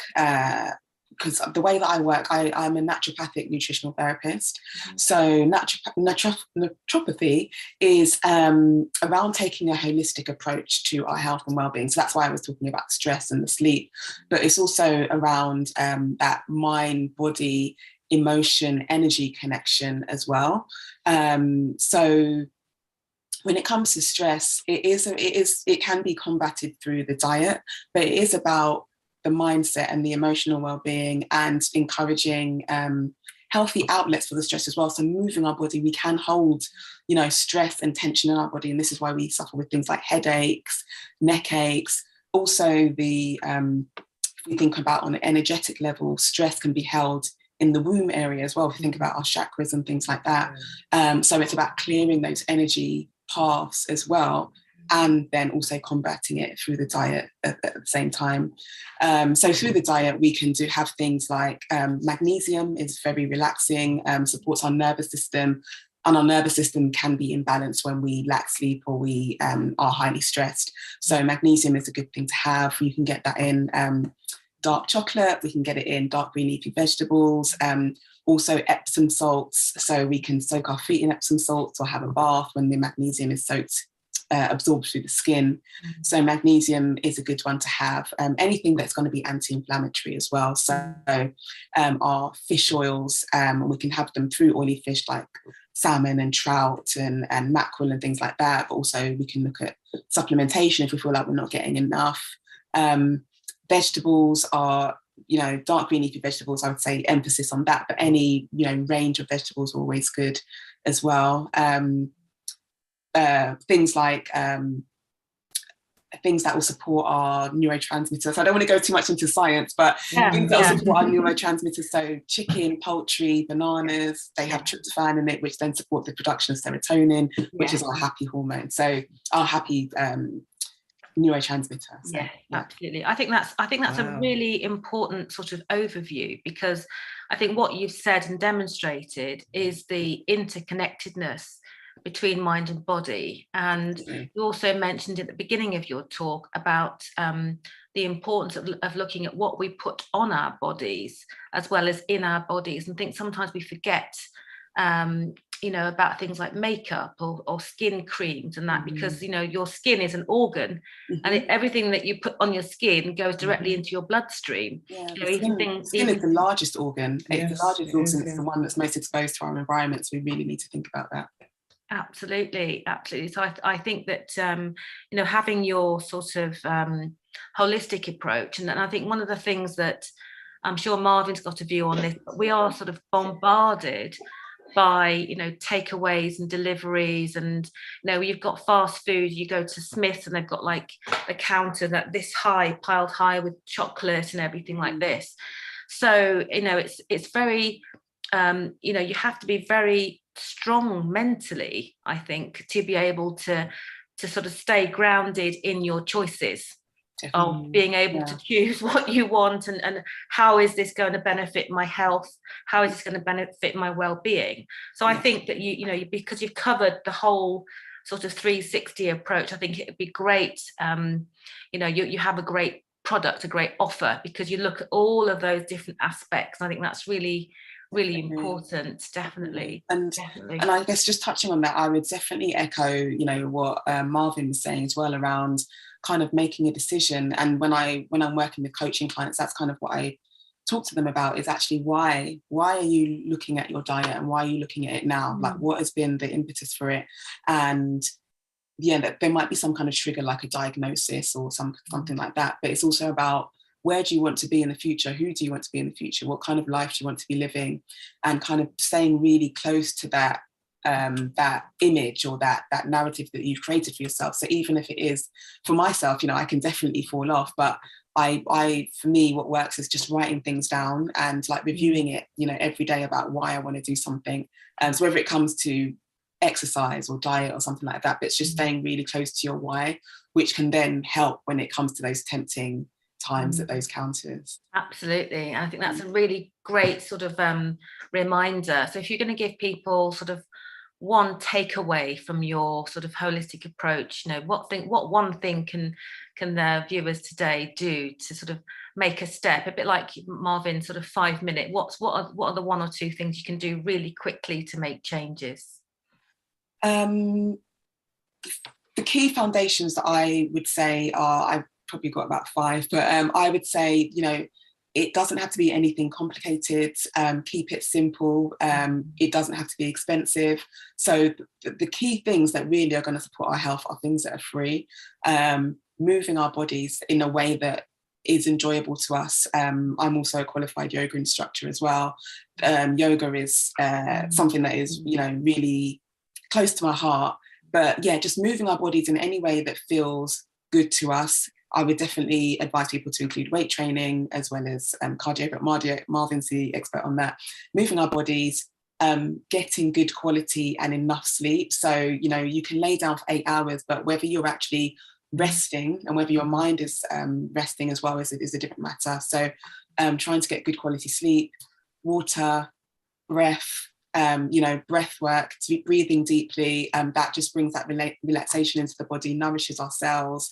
Speaker 5: because the way that I work, I'm a naturopathic nutritional therapist. So naturopathy is around taking a holistic approach to our health and well-being. So that's why I was talking about stress and the sleep, but it's also around that mind, body, emotion, energy connection as well. So when it comes to stress, it can be combated through the diet, but it is about the mindset and the emotional well-being and encouraging healthy outlets for the stress as well. So moving our body, we can hold, stress and tension in our body. And this is why we suffer with things like headaches, neck aches. Also, if we think about on an energetic level, stress can be held in the womb area as well. If you think about our chakras and things like that. So it's about clearing those energy paths as well, and then also combating it through the diet at the same time. So through the diet, we can have things like magnesium is very relaxing, supports our nervous system, and our nervous system can be imbalanced when we lack sleep or we are highly stressed. So magnesium is a good thing to have. You can get that in dark chocolate, we can get it in dark green leafy vegetables, also Epsom salts, so we can soak our feet in Epsom salts or have a bath when the magnesium is absorbed through the skin. So magnesium is a good one to have. Anything that's going to be anti-inflammatory as well. So our fish oils, we can have them through oily fish like salmon and trout and mackerel and things like that. But also we can look at supplementation if we feel like we're not getting enough. Vegetables are, dark green leafy vegetables, I would say emphasis on that, but any, range of vegetables are always good as well. Things like things that will support our neurotransmitters. I don't want to go too much into science, but things that will support our neurotransmitters. So chicken, poultry, bananas, they have tryptophan in it, which then support the production of serotonin, which is our happy hormone. So our happy neurotransmitter. So,
Speaker 4: yeah, absolutely. I think that's
Speaker 3: Wow.
Speaker 4: a really important sort of overview, because I think what you've said and demonstrated is the interconnectedness between mind and body. And you also mentioned at the beginning of your talk about the importance of looking at what we put on our bodies as well as in our bodies. And I think sometimes we forget about things like makeup or skin creams and that, because your skin is an organ, and everything that you put on your skin goes directly into your bloodstream.
Speaker 5: Skin is the largest organ.
Speaker 3: Yes,
Speaker 5: it's the largest organ. It's
Speaker 3: yeah.
Speaker 5: the one that's most exposed to our environment, so we really need to think about that.
Speaker 4: Absolutely. So I think that having your sort of holistic approach, and I think one of the things that I'm sure Marvin's got a view on this, but we are sort of bombarded by takeaways and deliveries, and you've got fast food. You go to Smith's and they've got like a counter that this high, piled high with chocolate and everything like this. So it's very you have to be very strong mentally, I think, to be able to sort of stay grounded in your choices. Of being able to choose what you want, and how is this going to benefit my health, how is this going to benefit my well-being. So I think that you because you've covered the whole sort of 360 approach, I think it would be great, you have a great product, a great offer, because you look at all of those different aspects. I think that's really important, definitely.
Speaker 5: And I guess just touching on that, I would definitely echo what Marvin was saying as well, around kind of making a decision. And when I'm working with coaching clients, that's kind of what I talk to them about, is actually why are you looking at your diet, and why are you looking at it now? Like, what has been the impetus for it? And that there might be some kind of trigger, like a diagnosis or something like that, but it's also about, where do you want to be in the future? Who do you want to be in the future? What kind of life do you want to be living? And kind of staying really close to that image or that narrative that you've created for yourself. So even if it is, for myself, I can definitely fall off, but for me, what works is just writing things down and like reviewing it, every day, about why I want to do something. So whether it comes to exercise or diet or something like that, but it's just staying really close to your why, which can then help when it comes to those tempting times at those counters.
Speaker 4: Absolutely. And I think that's a really great sort of reminder. So if you're going to give people sort of one takeaway from your sort of holistic approach, what one thing can the viewers today do to sort of make a step, a bit like Marvin, sort of 5 minute, what are the one or two things you can do really quickly to make changes?
Speaker 5: The key foundations that I would say are, I've probably got about 5, but I would say, it doesn't have to be anything complicated. Keep it simple. It doesn't have to be expensive. So the key things that really are going to support our health are things that are free. Moving our bodies in a way that is enjoyable to us. I'm also a qualified yoga instructor as well. Yoga is something that is, really close to my heart. But just moving our bodies in any way that feels good to us. I would definitely advise people to include weight training as well as cardio, but Marvin's the expert on that. Moving our bodies, getting good quality and enough sleep. So, you can lay down for 8 hours, but whether you're actually resting and whether your mind is resting as well is a different matter. So trying to get good quality sleep, water, breath, breath work, to be breathing deeply, that just brings that relaxation into the body, nourishes our cells,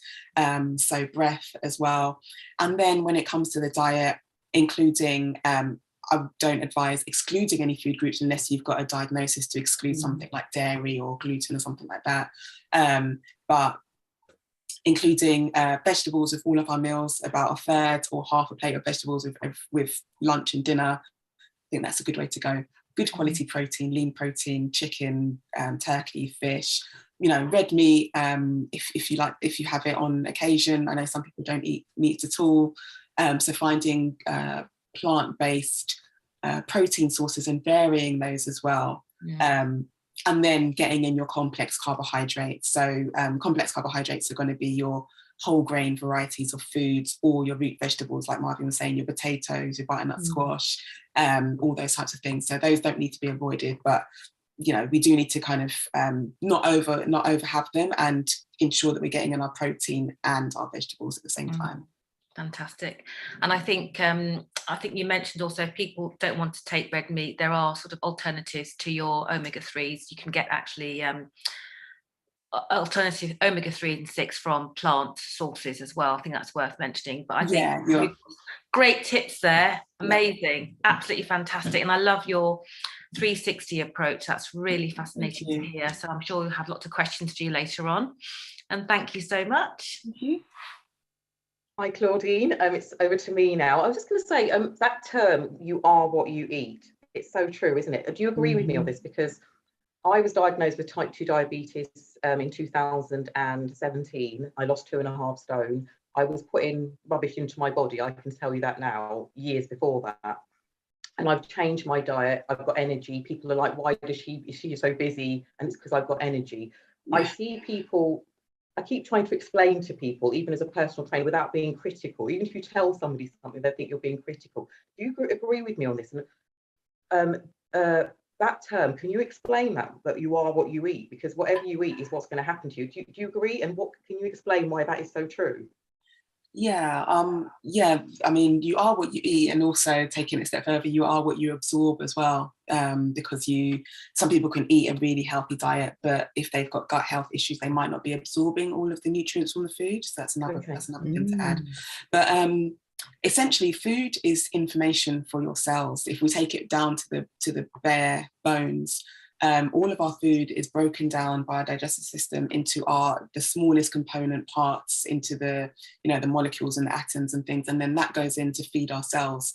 Speaker 5: so breath as well. And then when it comes to the diet, including, I don't advise excluding any food groups unless you've got a diagnosis to exclude something like dairy or gluten or something like that, but including vegetables with all of our meals, about a third or half a plate of vegetables with lunch and dinner. I think that's a good way to go. Good quality protein, lean protein, chicken, turkey, fish, red meat, if you have it on occasion. I know some people don't eat meat at all. So finding plant-based protein sources and varying those as well. And then getting in your complex carbohydrates. So complex carbohydrates are going to be your whole grain varieties of foods, or your root vegetables, like Marvin was saying, your potatoes, your butternut squash, all those types of things. So those don't need to be avoided, but you know, we do need to kind of not over have them, and ensure that we're getting in our protein and our vegetables at the same time.
Speaker 4: Fantastic. And I think you mentioned also, if people don't want to take red meat, there are sort of alternatives to your omega-3s. You can get actually alternative omega-3 and 6 from plant sources as well. I think that's worth mentioning. But I think great tips there. Amazing. Absolutely fantastic. And I love your 360 approach. That's really fascinating to hear. So I'm sure you'll have lots of questions to you later on. And thank you so much.
Speaker 5: Thank you.
Speaker 1: Hi, Claudine. It's over to me now. I was just going to say, that term, you are what you eat. It's so true, isn't it? Do you agree with me on this? Because I was diagnosed with type 2 diabetes in 2017. I lost 2.5 stone. I was putting rubbish into my body. I can tell you that now, years before that. And I've changed my diet. I've got energy. People are like, why is she so busy? And it's because I've got energy. I see people, I keep trying to explain to people, even as a personal trainer, without being critical. Even if you tell somebody something, they think you're being critical. Do you agree with me on this? And that term, can you explain that you are what you eat? Because whatever you eat is what's going to happen to you. Do you agree? And can you explain why that is so true?
Speaker 5: Yeah, I mean, you are what you eat, and also taking it a step further, you are what you absorb as well. Because some people can eat a really healthy diet, but if they've got gut health issues, they might not be absorbing all of the nutrients from the food. So that's another thing to add. But essentially, food is information for your cells. If we take it down to the bare bones, all of our food is broken down by our digestive system into the smallest component parts, into the molecules and the atoms and things, and then that goes in to feed our cells.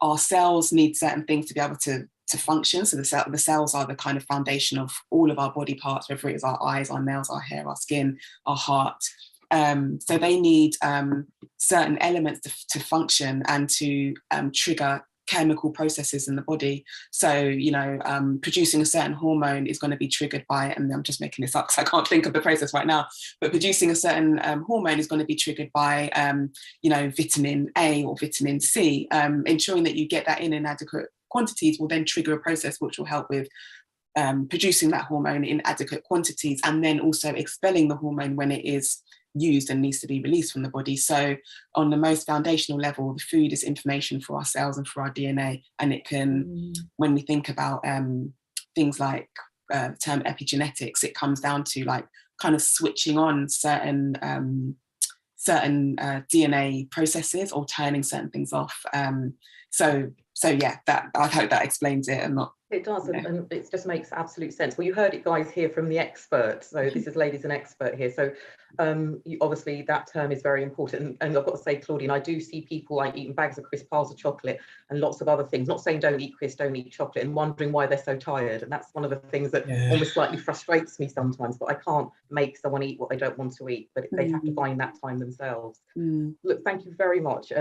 Speaker 5: Our cells need certain things to be able to function. So the cells are the kind of foundation of all of our body parts, whether it is our eyes, our nails, our hair, our skin, our heart. So they need certain elements to function and to trigger chemical processes in the body. So, producing a certain hormone is going to be triggered by, and I'm just making this up because I can't think of the process right now, but producing a certain hormone is going to be triggered by, vitamin A or vitamin C. Ensuring that you get that in adequate quantities will then trigger a process which will help with producing that hormone in adequate quantities, and then also expelling the hormone when it is used and needs to be released from the body. So on the most foundational level, the food is information for our cells and for our DNA, and it can, when we think about things like the term epigenetics, it comes down to like kind of switching on certain DNA processes or turning certain things off. So yeah, that, I hope that explains it. And not,
Speaker 1: it does, and it just makes absolute sense. Well, you heard it, guys, here from the expert. So this is Lady's an expert here. So obviously that term is very important. And I've got to say, Claudine, I do see people like eating bags of crisps, piles of chocolate and lots of other things. Not saying don't eat crisps, don't eat chocolate, and wondering why they're so tired. And that's one of the things that almost slightly frustrates me sometimes. But I can't make someone eat what they don't want to eat, but they have to find that time themselves. Look, thank you very much.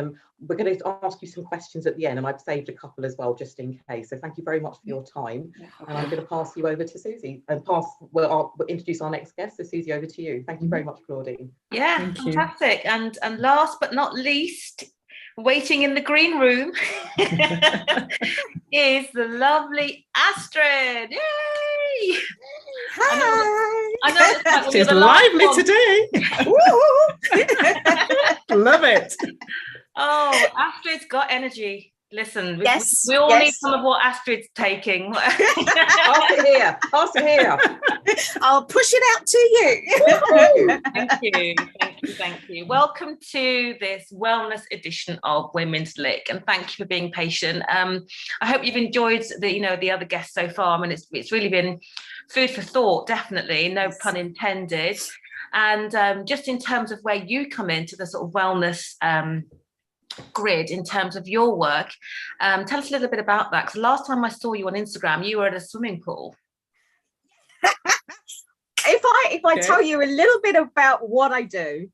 Speaker 1: We're going to ask you some questions at the end, and I've saved a couple as well, just in case. So thank you very much for your time. And I'm going to pass you over to Susie and we'll introduce our next guest. So Susie, over to you. Thank you very much, Claudine.
Speaker 4: Yeah, fantastic. And last but not least, waiting in the green room is the lovely Astrid. Yay!
Speaker 3: Hi.
Speaker 4: I know it's like
Speaker 3: she's lively today. Love it.
Speaker 4: Oh, Astrid's got energy. Listen, we all need some of what Astrid's taking.
Speaker 1: Pass it here.
Speaker 6: I'll push it out to you.
Speaker 4: Thank you. Welcome to this wellness edition of Women's LIK, and thank you for being patient. I hope you've enjoyed the other guests so far. I mean, it's really been food for thought, definitely, no pun intended. And just in terms of where you come into the sort of wellness grid in terms of your work, tell us a little bit about that, because last time I saw you on Instagram you were at a swimming pool.
Speaker 6: If I tell you a little bit about what I do,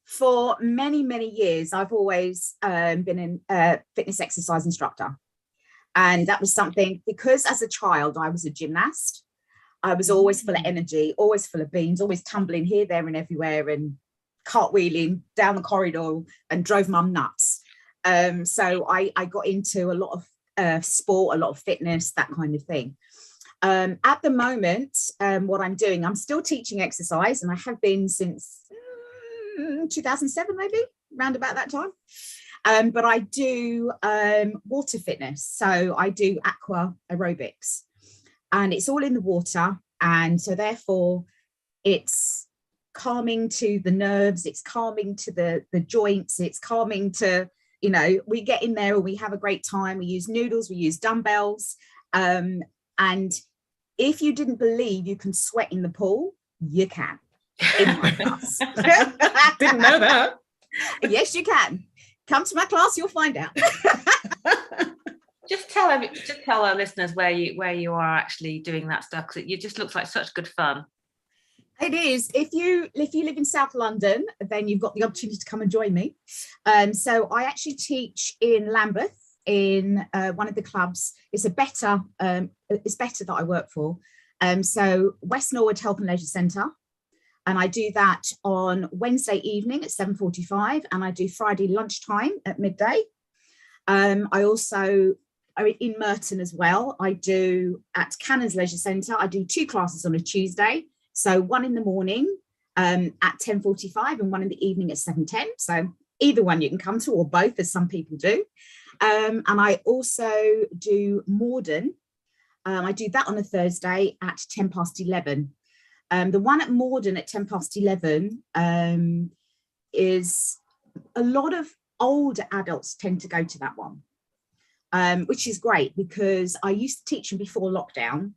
Speaker 6: for many years I've always been a fitness exercise instructor, and that was something because as a child I was a gymnast. I was always full of energy, always full of beans, always tumbling here, there and everywhere, and cartwheeling down the corridor and drove mum nuts. So I got into a lot of sport, a lot of fitness, that kind of thing. At the moment, what I'm doing, I'm still teaching exercise, and I have been since 2007, maybe around about that time. But I do water fitness. So I do aqua aerobics, and it's all in the water. And so therefore it's calming to the nerves, it's calming to the joints, it's calming to, you know, we get in there and we have a great time. We use noodles, we use dumbbells. And if you didn't believe you can sweat in the pool, you can. In my class.
Speaker 3: Didn't know that.
Speaker 6: Yes, you can. Come to my class, you'll find out.
Speaker 4: Just tell our listeners where you are actually doing that stuff, because it just looks like such good fun.
Speaker 6: It is. If you live in South London, then you've got the opportunity to come and join me. So I actually teach in Lambeth in one of the clubs. It's better that I work for. So West Norwood Health and Leisure Centre. And I do that on Wednesday evening at 7:45, and I do Friday lunchtime at midday. I also are in Merton as well. I do at Cannon's Leisure Centre. I do 2 classes on a Tuesday. So one in the morning at 10:45 and one in the evening at 7:10. So either one you can come to, or both, as some people do. And I also do Morden. I do that on a Thursday at 11:10. The one at Morden at 11:10 is a lot of older adults tend to go to that one, which is great, because I used to teach them before lockdown,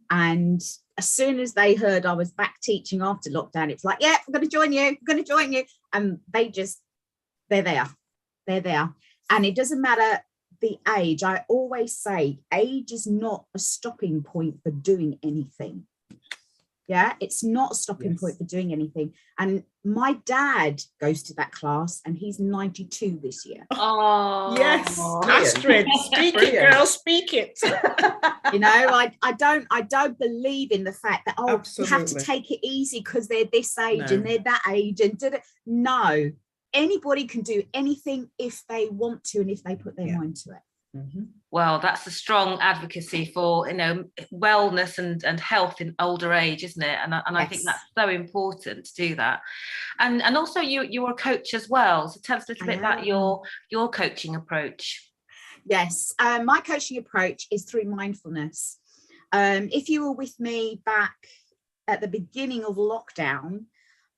Speaker 6: and as soon as they heard I was back teaching after lockdown, it's like, yeah, I'm going to join you, and they're there, and it doesn't matter the age. I always say age is not a stopping point for doing anything. Yeah, it's not a stopping point for doing anything. And my dad goes to that class, and he's 92 this year.
Speaker 4: Oh,
Speaker 3: yes, Astrid, speak it, girl, speak it.
Speaker 6: You know, I don't believe in the fact that you have to take it easy because they're this age and they're that age and no. Anybody can do anything if they want to and if they put their mind to it.
Speaker 3: Mm-hmm.
Speaker 4: Well, that's a strong advocacy for, you know, wellness and health in older age, isn't it? And I think that's so important to do that. And also you're a coach as well. So tell us a little bit about your coaching approach.
Speaker 6: Yes, my coaching approach is through mindfulness. If you were with me back at the beginning of lockdown,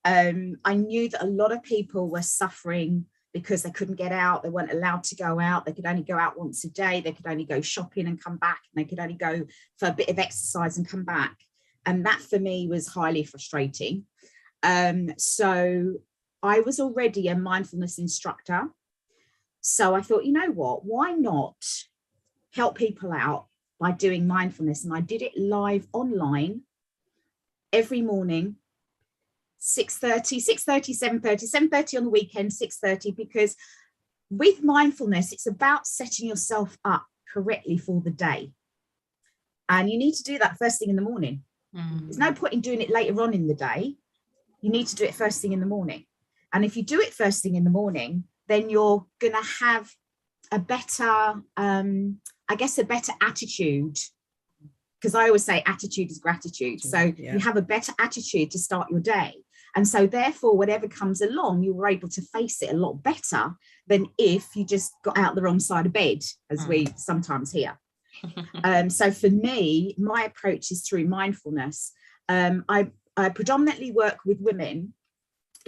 Speaker 6: I knew that a lot of people were suffering because they couldn't get out, they weren't allowed to go out, they could only go out once a day, they could only go shopping and come back, and they could only go for a bit of exercise and come back. And that for me was highly frustrating. So I was already a mindfulness instructor. So I thought, you know what, why not help people out by doing mindfulness? And I did it live online every morning, 6:30, 7:30 on the weekend, 6:30, because with mindfulness, it's about setting yourself up correctly for the day. And you need to do that first thing in the morning. There's no point in doing it later on in the day. You need to do it first thing in the morning. And if you do it first thing in the morning, then you're going to have a better, a better attitude. Because I always say attitude is gratitude. So you have a better attitude to start your day. And so therefore, whatever comes along, you were able to face it a lot better than if you just got out the wrong side of bed, as we sometimes hear. So for me, my approach is through mindfulness. I predominantly work with women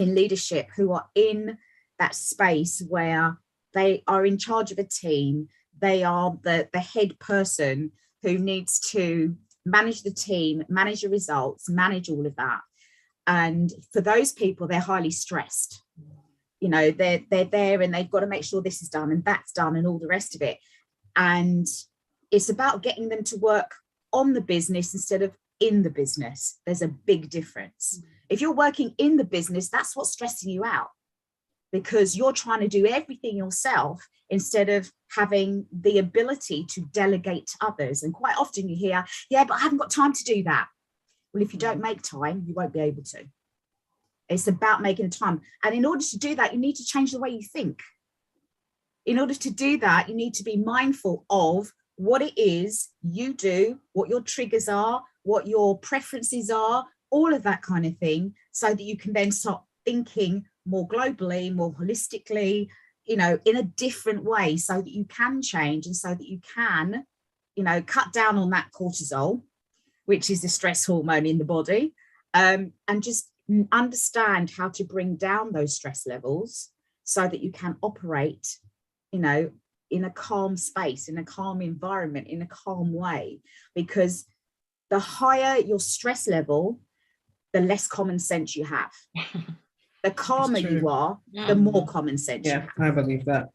Speaker 6: in leadership who are in that space where they are in charge of a team. They are the head person who needs to manage the team, manage the results, manage all of that. And for those people, they're highly stressed. You know, they're there and they've got to make sure this is done and that's done and all the rest of it. And it's about getting them to work on the business instead of in the business. There's a big difference. If you're working in the business, that's what's stressing you out, because you're trying to do everything yourself instead of having the ability to delegate to others. And quite often you hear, yeah, but I haven't got time to do that. Well, if you don't make time, you won't be able to. It's about making time. And in order to do that, you need to change the way you think. In order to do that, you need to be mindful of what it is you do, what your triggers are, what your preferences are, all of that kind of thing, so that you can then start thinking more globally, more holistically, you know, in a different way, so that you can change and so that you can, you know, cut down on that cortisol, which is the stress hormone in the body, and just understand how to bring down those stress levels so that you can operate, you know, in a calm space, in a calm environment, in a calm way. Because the higher your stress level, the less common sense you have. The calmer you are, the more common sense you have.
Speaker 3: I believe that.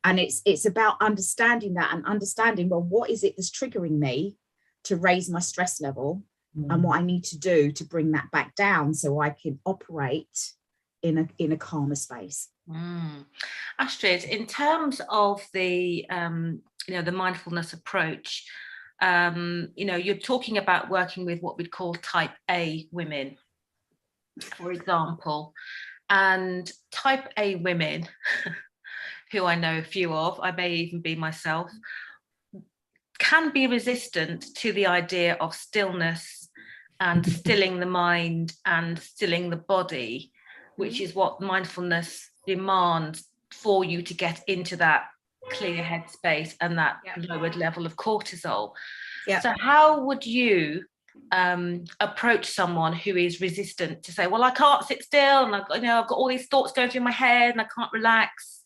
Speaker 6: And it's about understanding that, and understanding, well, what is it that's triggering me to raise my stress level, and what I need to do to bring that back down so I can operate in a calmer space.
Speaker 4: Astrid, in terms of the you know, the mindfulness approach, you know, you're talking about working with what we'd call type A women, for example, and type A women, who I know a few of, I may even be myself, can be resistant to the idea of stillness and stilling the mind and stilling the body, which is what mindfulness demands for you to get into that clear headspace and that lowered level of cortisol. So how would you approach someone who is resistant to say, well, I can't sit still, and I've got all these thoughts going through my head and I can't relax?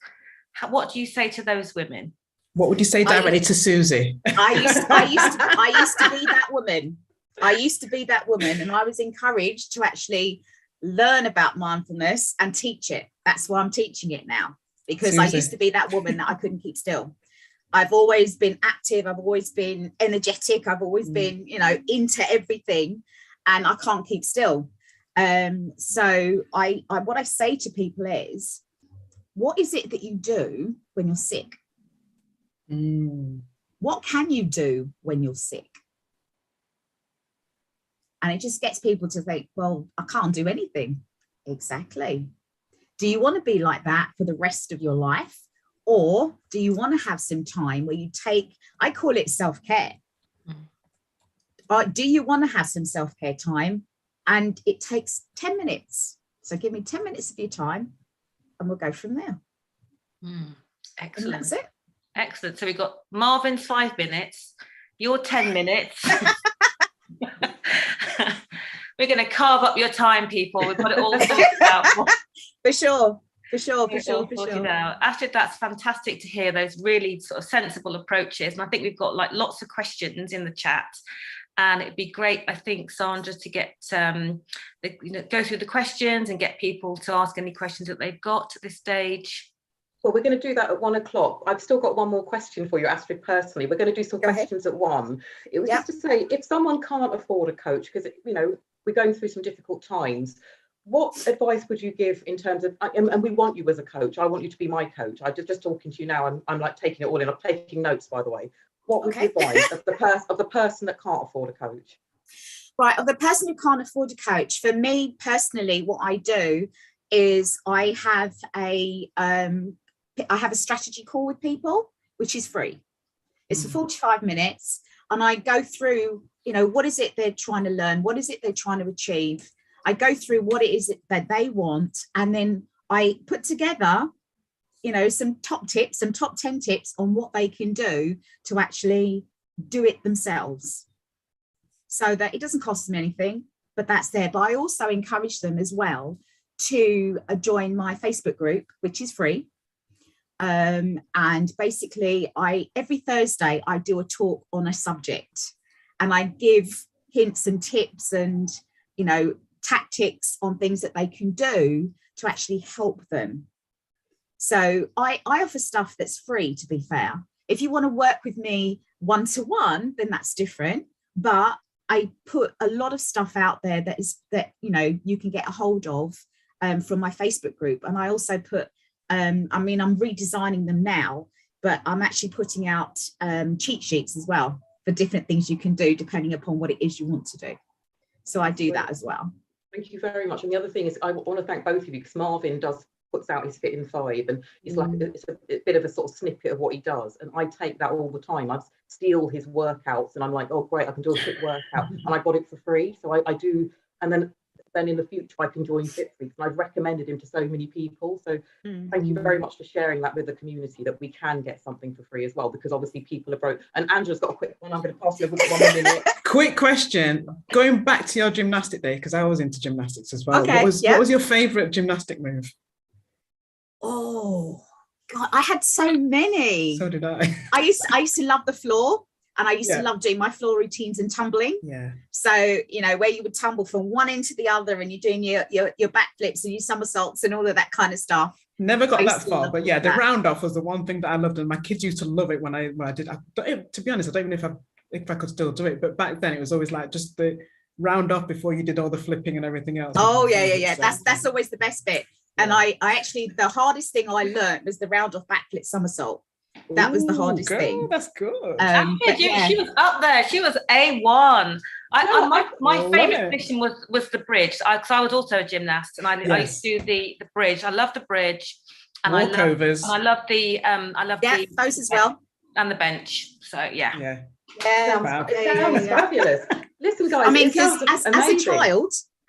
Speaker 4: What do you say to those women?
Speaker 3: What would you say directly to Susie?
Speaker 6: I used to be that woman. I used to be that woman, and I was encouraged to actually learn about mindfulness and teach it. That's why I'm teaching it now, because Susie. I used to be that woman that I couldn't keep still. I've always been active. I've always been energetic. I've always been, you know, into everything, and I can't keep still. So I what I say to people is, what is it that you do when you're sick? What can you do when you're sick? And it just gets people to think, well, I can't do anything. Exactly. Do you want to be like that for the rest of your life? Or do you want to have some time where you take, I call it self-care. Or do you want to have some self-care time? And it takes 10 minutes. So give me 10 minutes of your time and we'll go from there.
Speaker 4: Excellent.
Speaker 6: And that's it.
Speaker 4: Excellent. So we've got Marvin's 5 minutes, your 10 minutes. We're going to carve up your time, people. We've got it all sorted out.
Speaker 6: For sure.
Speaker 4: Astrid, that's fantastic to hear those really sort of sensible approaches. And I think we've got like lots of questions in the chat. And it'd be great, I think, Sandra, to get go through the questions and get people to ask any questions that they've got at this stage.
Speaker 1: Well, we're going to do that at 1 o'clock. I've still got one more question for you, Astrid, personally. We're going to do some questions at 1. It was just to say, if someone can't afford a coach, because, you know, we're going through some difficult times, what advice would you give in terms of, and we want you as a coach, I want you to be my coach. I'm just talking to you now, I'm like taking it all in, I'm taking notes, by the way. What would you advise of the person that can't afford a coach?
Speaker 6: Right, of the person who can't afford a coach, for me personally, what I do is I have a strategy call with people, which is free. It's for 45 minutes. And I go through, you know, what is it they're trying to learn? What is it they're trying to achieve? I go through what it is that they want. And then I put together, you know, some top 10 tips on what they can do to actually do it themselves, so that it doesn't cost them anything, but that's there. But I also encourage them as well to join my Facebook group, which is free. And basically every Thursday I do a talk on a subject, and I give hints and tips and, you know, tactics on things that they can do to actually help them. So I offer stuff that's free, to be fair. If you want to work with me one-to-one, then that's different. But I put a lot of stuff out there that you know, you can get a hold of from my Facebook group. And I also put, I'm redesigning them now, but I'm actually putting out cheat sheets as well for different things you can do depending upon what it is you want to do. So I do that as well.
Speaker 1: Thank you very much. And the other thing is, I want to thank both of you, because Marvin puts out his Fit in 5, and it's like it's a bit of a sort of snippet of what he does, and I take that all the time. I've steal his workouts, and I'm like, oh great, I can do a quick workout, and I got it for free. So I do, and then in the future I can join FitFreaks, and I've recommended him to so many people. So thank you very much for sharing that with the community, that we can get something for free as well, because obviously people are broke. And Angela's got a quick one. I'm going to pass you over 1 minute.
Speaker 3: Quick question, going back to your gymnastic day, because I was into gymnastics as well.
Speaker 6: Okay,
Speaker 3: what was your favorite gymnastic move?
Speaker 6: Oh God, I had so many.
Speaker 3: So did I.
Speaker 6: I used to love the floor, and I used to love doing my floor routines and tumbling.
Speaker 3: Yeah.
Speaker 6: So, you know, where you would tumble from one end to the other, and you're doing your backflips and your somersaults and all of that kind of stuff.
Speaker 3: Never got that far, but yeah, the round off was the one thing that I loved, and my kids used to love it when I did. To be honest, I don't even know if I could still do it, but back then it was always like just the round off before you did all the flipping and everything else.
Speaker 6: Oh yeah. That's always the best bit. And I actually, the hardest thing I learned was the round off backflip somersault. That was the hardest thing.
Speaker 3: That's good.
Speaker 4: She was up there. She was A1. My favourite position was the bridge, because I was also a gymnast, and I used to do the bridge. I love the bridge, and
Speaker 3: walkovers.
Speaker 4: I love the
Speaker 6: those as well,
Speaker 4: and the bench. So
Speaker 1: yeah. Sounds fabulous. Listen, guys,
Speaker 6: I mean, because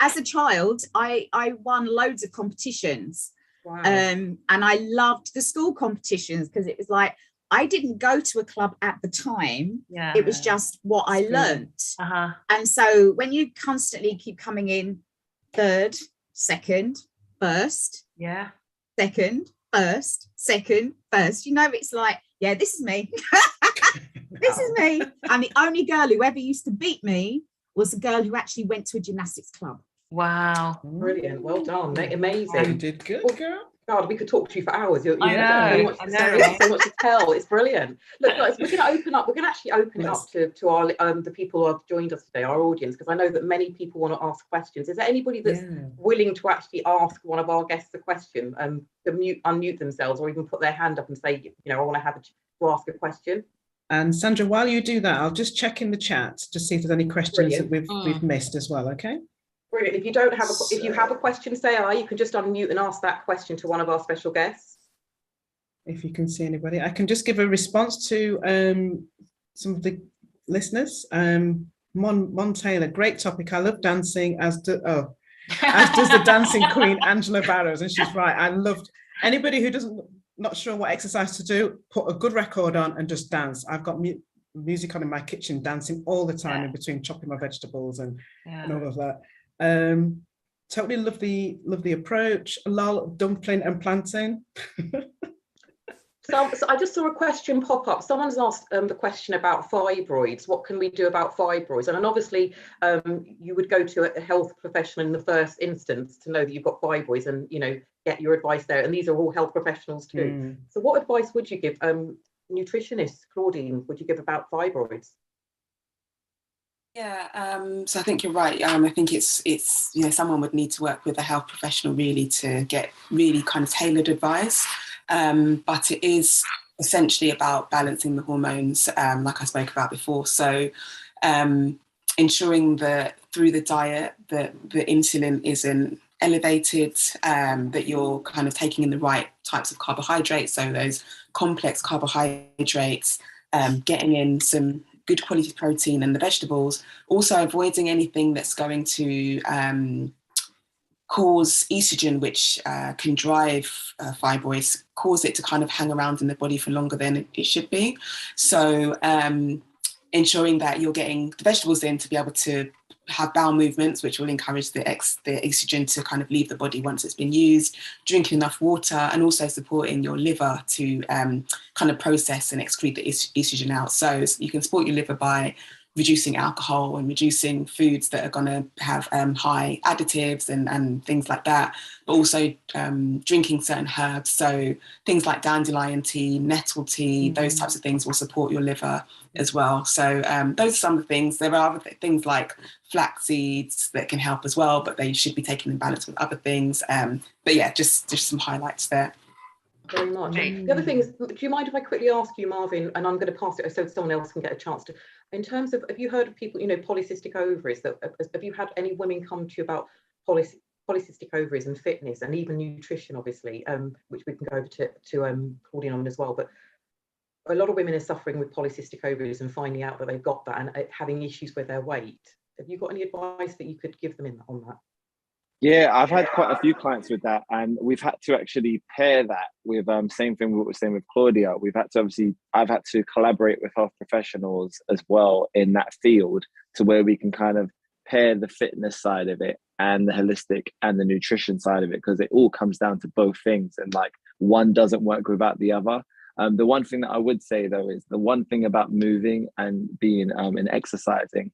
Speaker 6: as a child, I won loads of competitions.
Speaker 1: Wow.
Speaker 6: And I loved the school competitions, because it was like, I didn't go to a club at the time.
Speaker 4: Yeah.
Speaker 6: It was just what I learned. And so when you constantly keep coming in third, second, first, second, first, second, first, you know, it's like, yeah, this is me. This is me. And the only girl who ever used to beat me was a girl who actually went to a gymnastics club.
Speaker 4: Wow.
Speaker 1: Brilliant. Well done. Amazing.
Speaker 3: You did good, girl.
Speaker 1: God, we could talk to you for hours.
Speaker 4: I know.
Speaker 1: So much to tell. It's brilliant. Look, guys, we're going to open up. We're going to actually open it up to our the people who have joined us today, our audience, because I know that many people want to ask questions. Is there anybody that's willing to actually ask one of our guests a question, to unmute themselves, or even put their hand up and say, you know, I want to ask a question?
Speaker 3: And Sandra, while you do that, I'll just check in the chat to see if there's any questions that we've missed as well. Okay.
Speaker 1: Brilliant. If you don't have if you have a question, say aye. You can just unmute and ask that question to one of our special guests.
Speaker 3: If you can see anybody, I can just give a response to some of the listeners. Mon Taylor, great topic. I love dancing, as does the dancing queen Angela Barrows, and she's right. I loved anybody who not sure what exercise to do. Put a good record on and just dance. I've got music on in my kitchen, dancing all the time in between chopping my vegetables and all of that. Totally love the approach. Lol, dumpling and plantain.
Speaker 1: So I just saw a question pop up. Someone's asked the question about fibroids. What can we do about fibroids? And obviously, you would go to a health professional in the first instance to know that you've got fibroids, and get your advice there. And these are all health professionals too. So what advice would you give nutritionist Claudine? Would you give about fibroids?
Speaker 5: Yeah, so I think you're right. I think it's someone would need to work with a health professional really to get really kind of tailored advice. But it is essentially about balancing the hormones, like I spoke about before. So ensuring that through the diet that the insulin isn't elevated, that you're kind of taking in the right types of carbohydrates, so those complex carbohydrates, getting in some good quality protein and the vegetables, also avoiding anything that's going to cause estrogen, which can drive fibroids, cause it to kind of hang around in the body for longer than it should be. So ensuring that you're getting the vegetables in to be able to have bowel movements, which will encourage the estrogen to kind of leave the body once it's been used, drinking enough water, and also supporting your liver to kind of process and excrete the estrogen out. So you can support your liver by reducing alcohol and reducing foods that are going to have high additives and things like that, but also drinking certain herbs. So things like dandelion tea, nettle tea, those types of things will support your liver as well. So those are some of the things. There are other things like flax seeds that can help as well, but they should be taken in balance with other things. But yeah, just some highlights there.
Speaker 1: Very much. The other thing is, do you mind if I quickly ask you, Marvin, and I'm going to pass it so someone else can get a chance to, in terms of, have you heard of people, polycystic ovaries, have you had any women come to you about polycystic ovaries and fitness and even nutrition, obviously, which we can go over to Claudine on as well, but a lot of women are suffering with polycystic ovaries and finding out that they've got that and having issues with their weight. Have you got any advice that you could give them on that?
Speaker 2: Yeah, I've had quite a few clients with that, and we've had to actually pair that with same thing what we're saying with Claudia. I've had to collaborate with health professionals as well in that field, to where we can kind of pair the fitness side of it and the holistic and the nutrition side of it, because it all comes down to both things, and like one doesn't work without the other. The one thing that I would say though is the one thing about moving and being and exercising,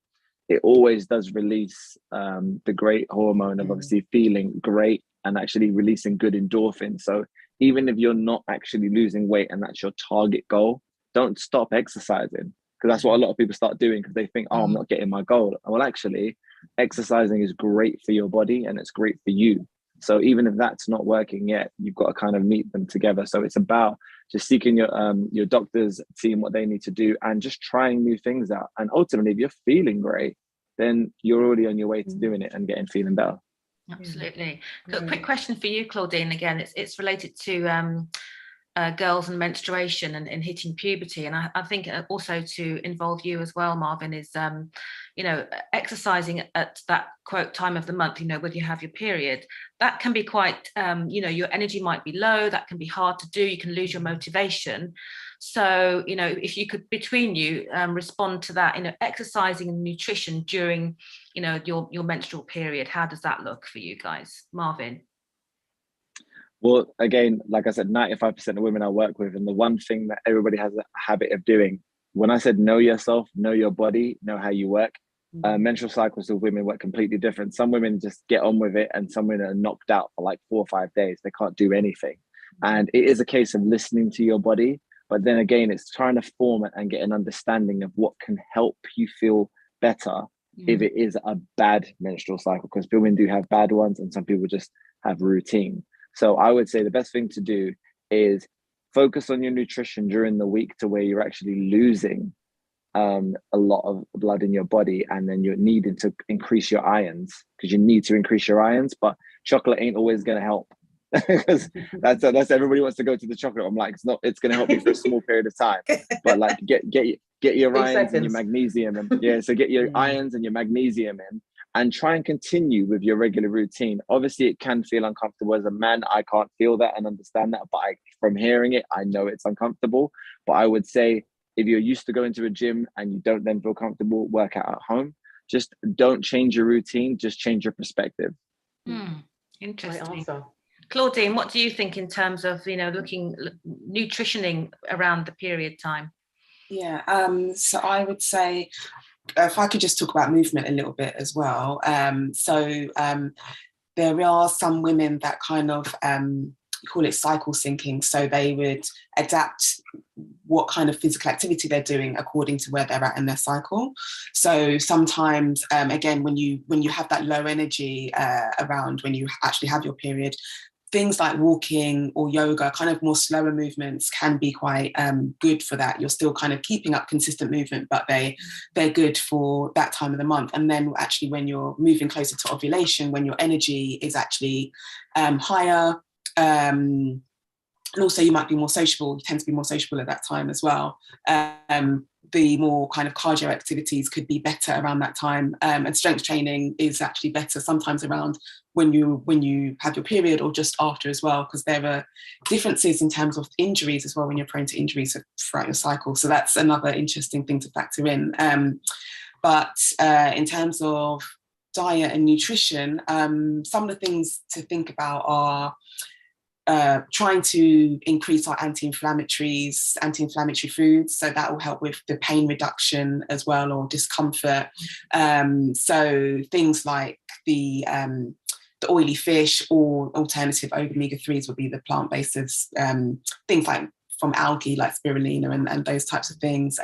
Speaker 2: it always does release the great hormone of obviously feeling great and actually releasing good endorphins. So even if you're not actually losing weight and that's your target goal, don't stop exercising, because that's what a lot of people start doing, because they think, oh, I'm not getting my goal. Well, actually, exercising is great for your body and it's great for you. So even if that's not working yet, you've got to kind of meet them together. So it's about just seeking your doctors, seeing what they need to do, and just trying new things out. And ultimately, if you're feeling great, then you're already on your way to doing it and feeling better.
Speaker 4: Absolutely. Quick question for you, Claudine. Again, it's related to girls and menstruation and hitting puberty, and I think also to involve you as well, Marvin, is exercising at that quote time of the month, when you have your period, that can be quite your energy might be low, that can be hard to do, you can lose your motivation. So if you could, between you, respond to that, exercising and nutrition during your menstrual period, how does that look for you guys? Marvin?
Speaker 2: Well, again, like I said, 95% of women I work with, and the one thing that everybody has a habit of doing, when I said know yourself, know your body, know how you work, menstrual cycles of women work completely different. Some women just get on with it, and some women are knocked out for like 4 or 5 days. They can't do anything. And it is a case of listening to your body. But then again, it's trying to form it and get an understanding of what can help you feel better if it is a bad menstrual cycle, because women do have bad ones and some people just have routine. So I would say the best thing to do is focus on your nutrition during the week, to where you're actually losing a lot of blood in your body, and then you're needing to increase your irons, because you need to increase your irons. But chocolate ain't always going to help, because that's everybody wants to go to the chocolate. I'm like, it's going to help you for a small period of time, but like get your irons and your magnesium, and so get your irons and your magnesium in, and try and continue with your regular routine. Obviously, it can feel uncomfortable. As a man, I can't feel that and understand that, but from hearing it, I know it's uncomfortable. But I would say, if you're used to going to a gym and you don't then feel comfortable, work out at home. Just don't change your routine, just change your perspective.
Speaker 4: Interesting. Claudine, what do you think in terms of, nutritioning around the period time?
Speaker 5: Yeah, so I would say, if I could just talk about movement a little bit as well. There are some women that kind of call it cycle syncing. So they would adapt what kind of physical activity they're doing according to where they're at in their cycle. So sometimes, again, when you have that low energy around when you actually have your period, things like walking or yoga, kind of more slower movements, can be quite good for that. You're still kind of keeping up consistent movement, but they're good for that time of the month. And then actually when you're moving closer to ovulation, when your energy is actually higher, and also you might be more sociable, you tend to be more sociable at that time as well. The more kind of cardio activities could be better around that time, and strength training is actually better sometimes around when you have your period or just after as well, because there are differences in terms of injuries as well when you're prone to injuries throughout your cycle. So that's another interesting thing to factor in. But in terms of diet and nutrition, some of the things to think about are trying to increase our anti-inflammatory foods, so that will help with the pain reduction as well, or discomfort. So things like the oily fish, or alternative omega-3s would be the plant-based things like from algae like spirulina and those types of things.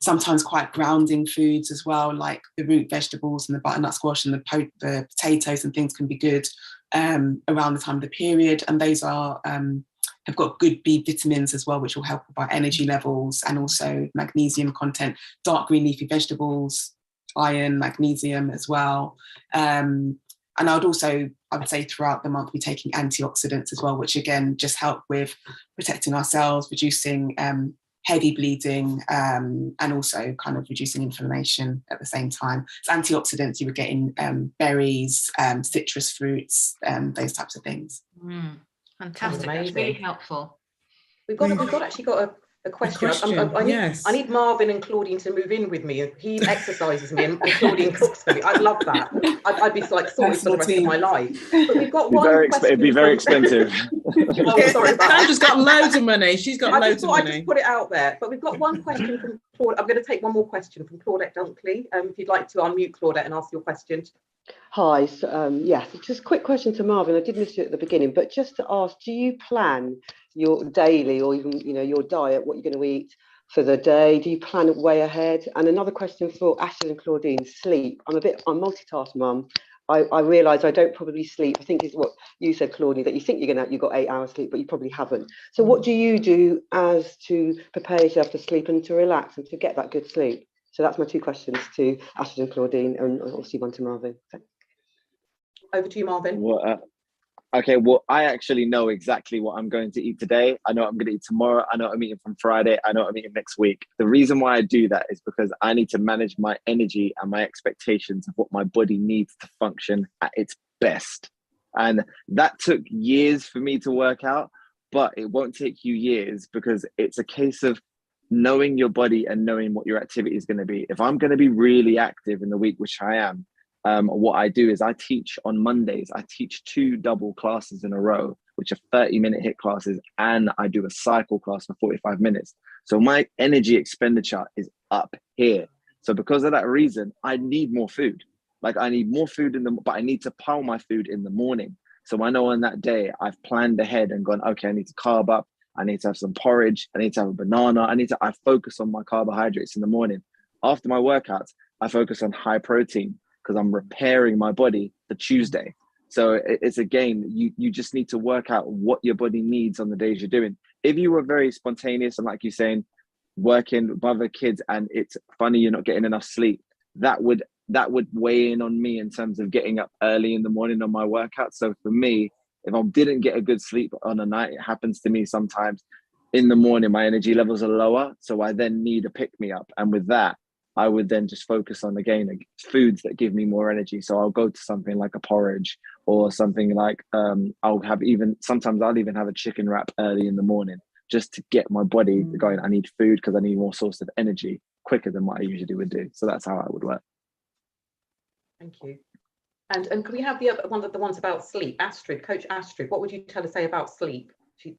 Speaker 5: Sometimes quite grounding foods as well, like the root vegetables and the butternut squash and the potatoes and things can be good around the time of the period, and those are have got good B vitamins as well, which will help with our energy levels, and also magnesium content. Dark green leafy vegetables, iron, magnesium as well. And I would say throughout the month be taking antioxidants as well, which again just help with protecting our cells, reducing heavy bleeding, and also kind of reducing inflammation at the same time. It's antioxidants, you were getting berries, citrus fruits, those types of things.
Speaker 4: Fantastic, that's really helpful.
Speaker 1: We've actually got a question. I need Marvin and Claudine to move in with me. He exercises me and Claudine cooks for me. I'd love that. I'd be like sorted for the rest of my life. But we've got one question.
Speaker 2: It'd be very expensive.
Speaker 1: Oh, sorry about that.
Speaker 3: Sandra's got loads of money. She's got loads of money.
Speaker 1: I just put it out there. But we've got one question from Claudette. I'm going to take one more question from Claudette Dunkley. If you'd like to unmute Claudette and ask your question.
Speaker 7: Hi, yes, just a quick question to Marvin. I did miss you at the beginning, but just to ask, do you plan your daily or even, your diet, what you're going to eat for the day? Do you plan it way ahead? And another question for Ashton and Claudine, sleep. I'm multitask mum. I realise I don't probably sleep. I think is what you said, Claudine, that you think you've got 8 hours sleep, but you probably haven't. So what do you do as to prepare yourself to sleep and to relax and to get that good sleep? So that's my 2 questions to Ashton and Claudine, and obviously one to Marvin. Thanks.
Speaker 1: Over to you, Marvin.
Speaker 2: Okay, well, I actually know exactly what I'm going to eat today. I know what I'm going to eat tomorrow. I know what I'm eating from Friday. I know what I'm eating next week. The reason why I do that is because I need to manage my energy and my expectations of what my body needs to function at its best. And that took years for me to work out, but it won't take you years because it's a case of knowing your body and knowing what your activity is going to be. If I'm going to be really active in the week, which I am, what I do is I teach on Mondays. I teach 2 double classes in a row, which are 30-minute HIIT classes, and I do a cycle class for 45 minutes. So my energy expenditure is up here. So because of that reason, I need more food. Like I need more food but I need to pile my food in the morning. So I know on that day I've planned ahead and gone, okay, I need to carb up. I need to have some porridge. I need to have a banana. I focus on my carbohydrates in the morning. After my workouts, I focus on high protein because I'm repairing my body for Tuesday. So it's again, you just need to work out what your body needs on the days you're doing. If you were very spontaneous and like you're saying, working with other kids and it's funny you're not getting enough sleep, that would weigh in on me in terms of getting up early in the morning on my workout. So for me, if I didn't get a good sleep on a night, it happens to me sometimes in the morning, my energy levels are lower. So I then need a pick me up. And with that, I would then just focus on, again, foods that give me more energy. So I'll go to something like a porridge or something like, sometimes I'll even have a chicken wrap early in the morning just to get my body going. I need food because I need more source of energy quicker than what I usually would do. So that's how I would work.
Speaker 1: Thank you. And can we have the ones about sleep? Astrid, Coach Astrid, what would you say about sleep?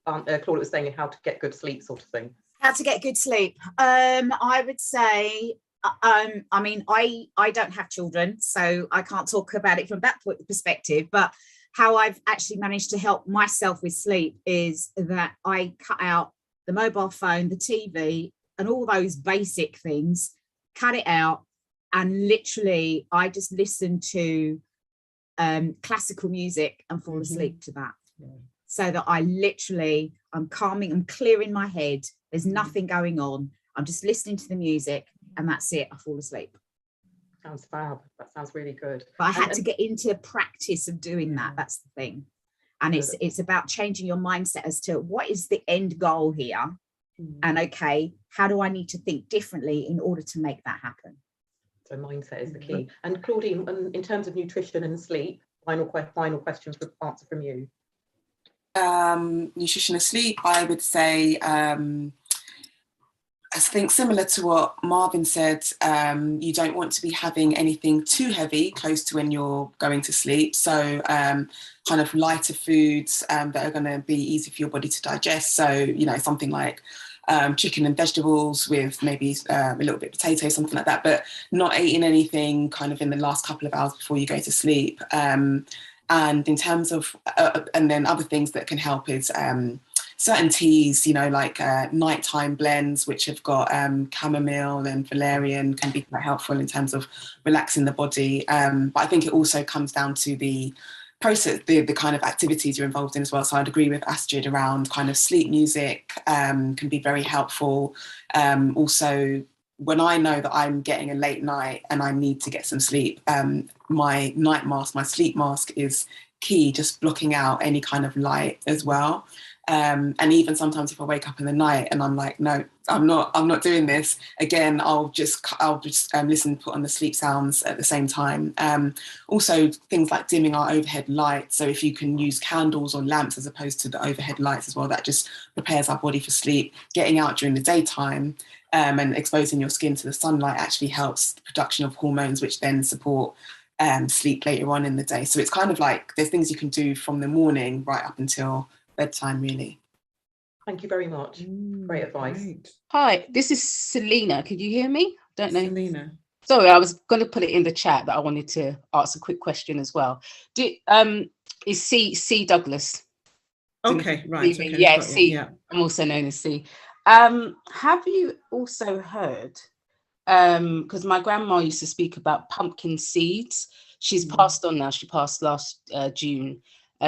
Speaker 1: Claudia was saying how to get good sleep, sort of thing.
Speaker 6: How to get good sleep? I would say, I don't have children, so I can't talk about it from that perspective. But how I've actually managed to help myself with sleep is that I cut out the mobile phone, the TV, and all those basic things. Cut it out, and literally, I just listen to classical music and fall asleep to that. So that I'm calming, I'm clearing my head. There's nothing going on. I'm just listening to the music and that's it. I fall asleep.
Speaker 1: Sounds fab. That sounds really good.
Speaker 6: But I had to get into practice of doing that. That's the thing. And it's about changing your mindset as to what is the end goal here? And okay, how do I need to think differently in order to make that happen?
Speaker 1: So mindset is the key. And Claudine, in terms of nutrition and sleep, final question for answer from you.
Speaker 5: Nutrition and sleep, I would say, I think similar to what Marvin said, you don't want to be having anything too heavy close to when you're going to sleep. So kind of lighter foods that are going to be easy for your body to digest. So, something like chicken and vegetables with maybe a little bit of potato, something like that, but not eating anything kind of in the last couple of hours before you go to sleep. And in terms of, and then other things that can help is certain teas, like nighttime blends, which have got chamomile and valerian, can be quite helpful in terms of relaxing the body. But I think it also comes down to the process, the kind of activities you're involved in as well. So I'd agree with Astrid around kind of sleep music can be very helpful. Also, when I know that I'm getting a late night and I need to get some sleep, my night mask, my sleep mask is key, just blocking out any kind of light as well. And even sometimes if I wake up in the night and I'm like, no, I'm not doing this again, I'll just listen, put on the sleep sounds at the same time. Also things like dimming our overhead light. So if you can use candles or lamps as opposed to the overhead lights as well, that just prepares our body for sleep. Getting out during the daytime and exposing your skin to the sunlight actually helps the production of hormones, which then support sleep later on in the day. So it's kind of like there's things you can do from the morning right up until bedtime, really.
Speaker 1: Thank you very much. Great advice.
Speaker 3: Great.
Speaker 8: Hi, this is Selena. Could you hear me? Don't know.
Speaker 3: Selena.
Speaker 8: Sorry, I was going to put it in the chat that I wanted to ask a quick question as well. Is C Douglas?
Speaker 3: Okay, right. Okay,
Speaker 8: yeah, C.
Speaker 3: Yeah.
Speaker 8: I'm also known as C. Have you also heard? Because my grandma used to speak about pumpkin seeds. She's passed on now. She passed last June.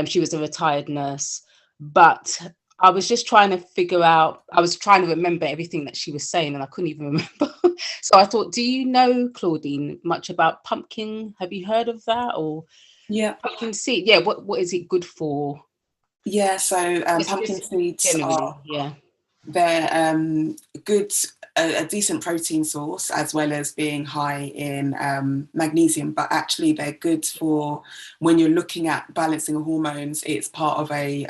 Speaker 8: She was a retired nurse, but I was just trying to figure out, I was trying to remember everything that she was saying and I couldn't even remember. So I thought, do you know, Claudine, much about pumpkin? Have you heard of that? Or
Speaker 5: Yeah,
Speaker 8: pumpkin seed? Yeah, what is it good for?
Speaker 5: Yeah, so pumpkin seeds
Speaker 8: generally, yeah.
Speaker 5: They're good, a decent protein source, as well as being high in magnesium, but actually they're good for when you're looking at balancing hormones. It's part of a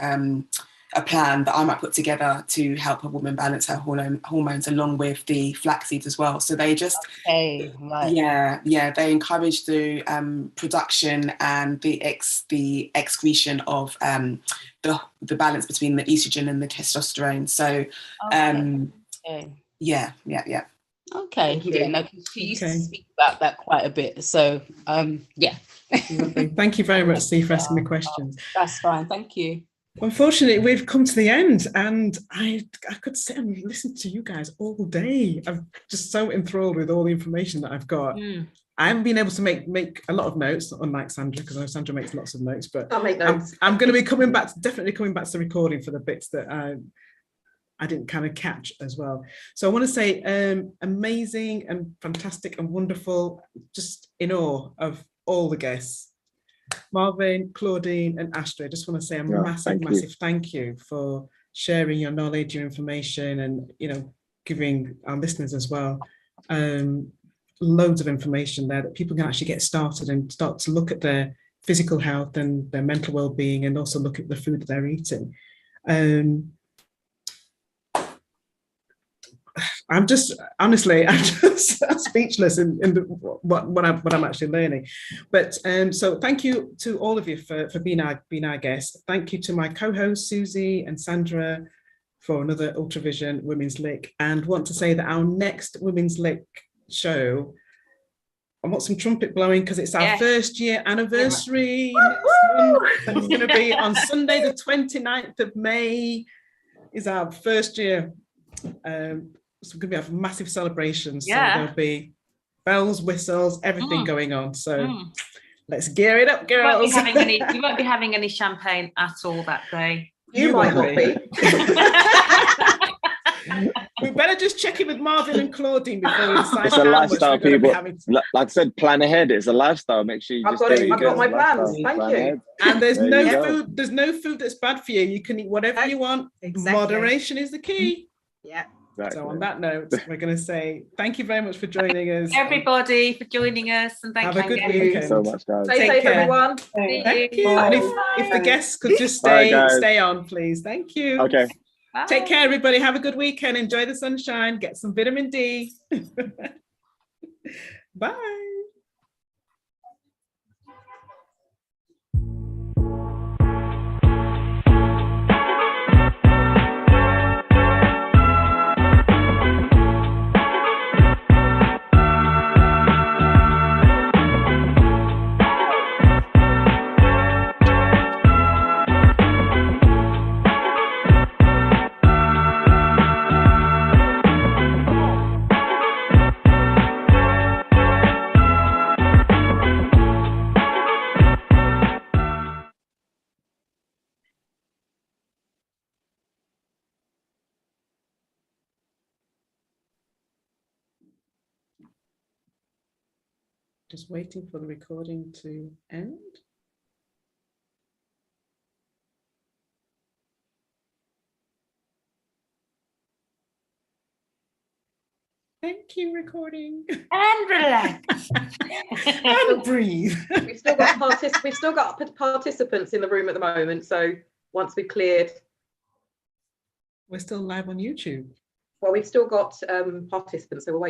Speaker 5: plan that I might put together to help a woman balance her hormones along with the flax seeds as well. So they just,
Speaker 8: right.
Speaker 5: They encourage the production and the excretion of the balance between the estrogen and the testosterone. So yeah.
Speaker 8: Okay. Yeah, no, she used to speak about that quite a bit. So yeah.
Speaker 3: Lovely. Thank you very much, Steve, for asking the questions.
Speaker 8: That's fine. Thank you.
Speaker 3: Unfortunately, we've come to the end, and I could sit and listen to you guys all day. I'm just so enthralled with all the information that I've got. I haven't been able to make a lot of notes, unlike Sandra, because I know Sandra makes lots of notes, but
Speaker 1: I'll make notes.
Speaker 3: I'm going to be definitely coming back to the recording for the bits that I didn't kind of catch as well. So I want to say amazing and fantastic and wonderful, just in awe of all the guests. Marvin, Claudine and Astrid, I just want to say a massive thank you for sharing your knowledge, your information, and giving our listeners as well loads of information there that people can actually get started and start to look at their physical health and their mental well-being, and also look at the food that they're eating. I'm just speechless in what I'm actually learning. But so thank you to all of you for being our guests. Thank you to my co-hosts Susie and Sandra for another Ultravision Women's LIK, and want to say that our next Women's LIK show, I want some trumpet blowing because it's our first year anniversary next month. It's going to be on Sunday the 29th of May is our first year. So we're going to have massive celebrations. So there'll be bells, whistles, everything going on. So let's gear it up, girls.
Speaker 4: You won't be having any champagne at all that day.
Speaker 1: You might not be.
Speaker 3: We better just check in with Marvin and Claudine before we decide.
Speaker 2: It's a lifestyle, people. Like I said, plan ahead. It's a lifestyle. Make sure you
Speaker 1: I've got my plans. Thank you.
Speaker 3: And there's no food. There's no food that's bad for you. You can eat whatever you want. Exactly. Moderation is the key.
Speaker 6: Yeah.
Speaker 3: Exactly. So on that note, we're going to say thank you very much for joining us.
Speaker 4: Everybody for joining us, and thank you.
Speaker 3: Have a good weekend.
Speaker 2: Thank you so much, guys.
Speaker 1: Stay safe, everyone.
Speaker 3: Thank you. And if the guests could just stay on, please. Thank you.
Speaker 2: Okay.
Speaker 4: Bye.
Speaker 3: Take care, everybody. Have a good weekend. Enjoy the sunshine. Get some vitamin D. Bye. Just waiting for the recording to end. Thank you, recording.
Speaker 4: And relax.
Speaker 3: And breathe.
Speaker 1: We've still got participants in the room at the moment. So once we've cleared,
Speaker 3: we're still live on YouTube.
Speaker 1: well, we've still got participants, so we're waiting.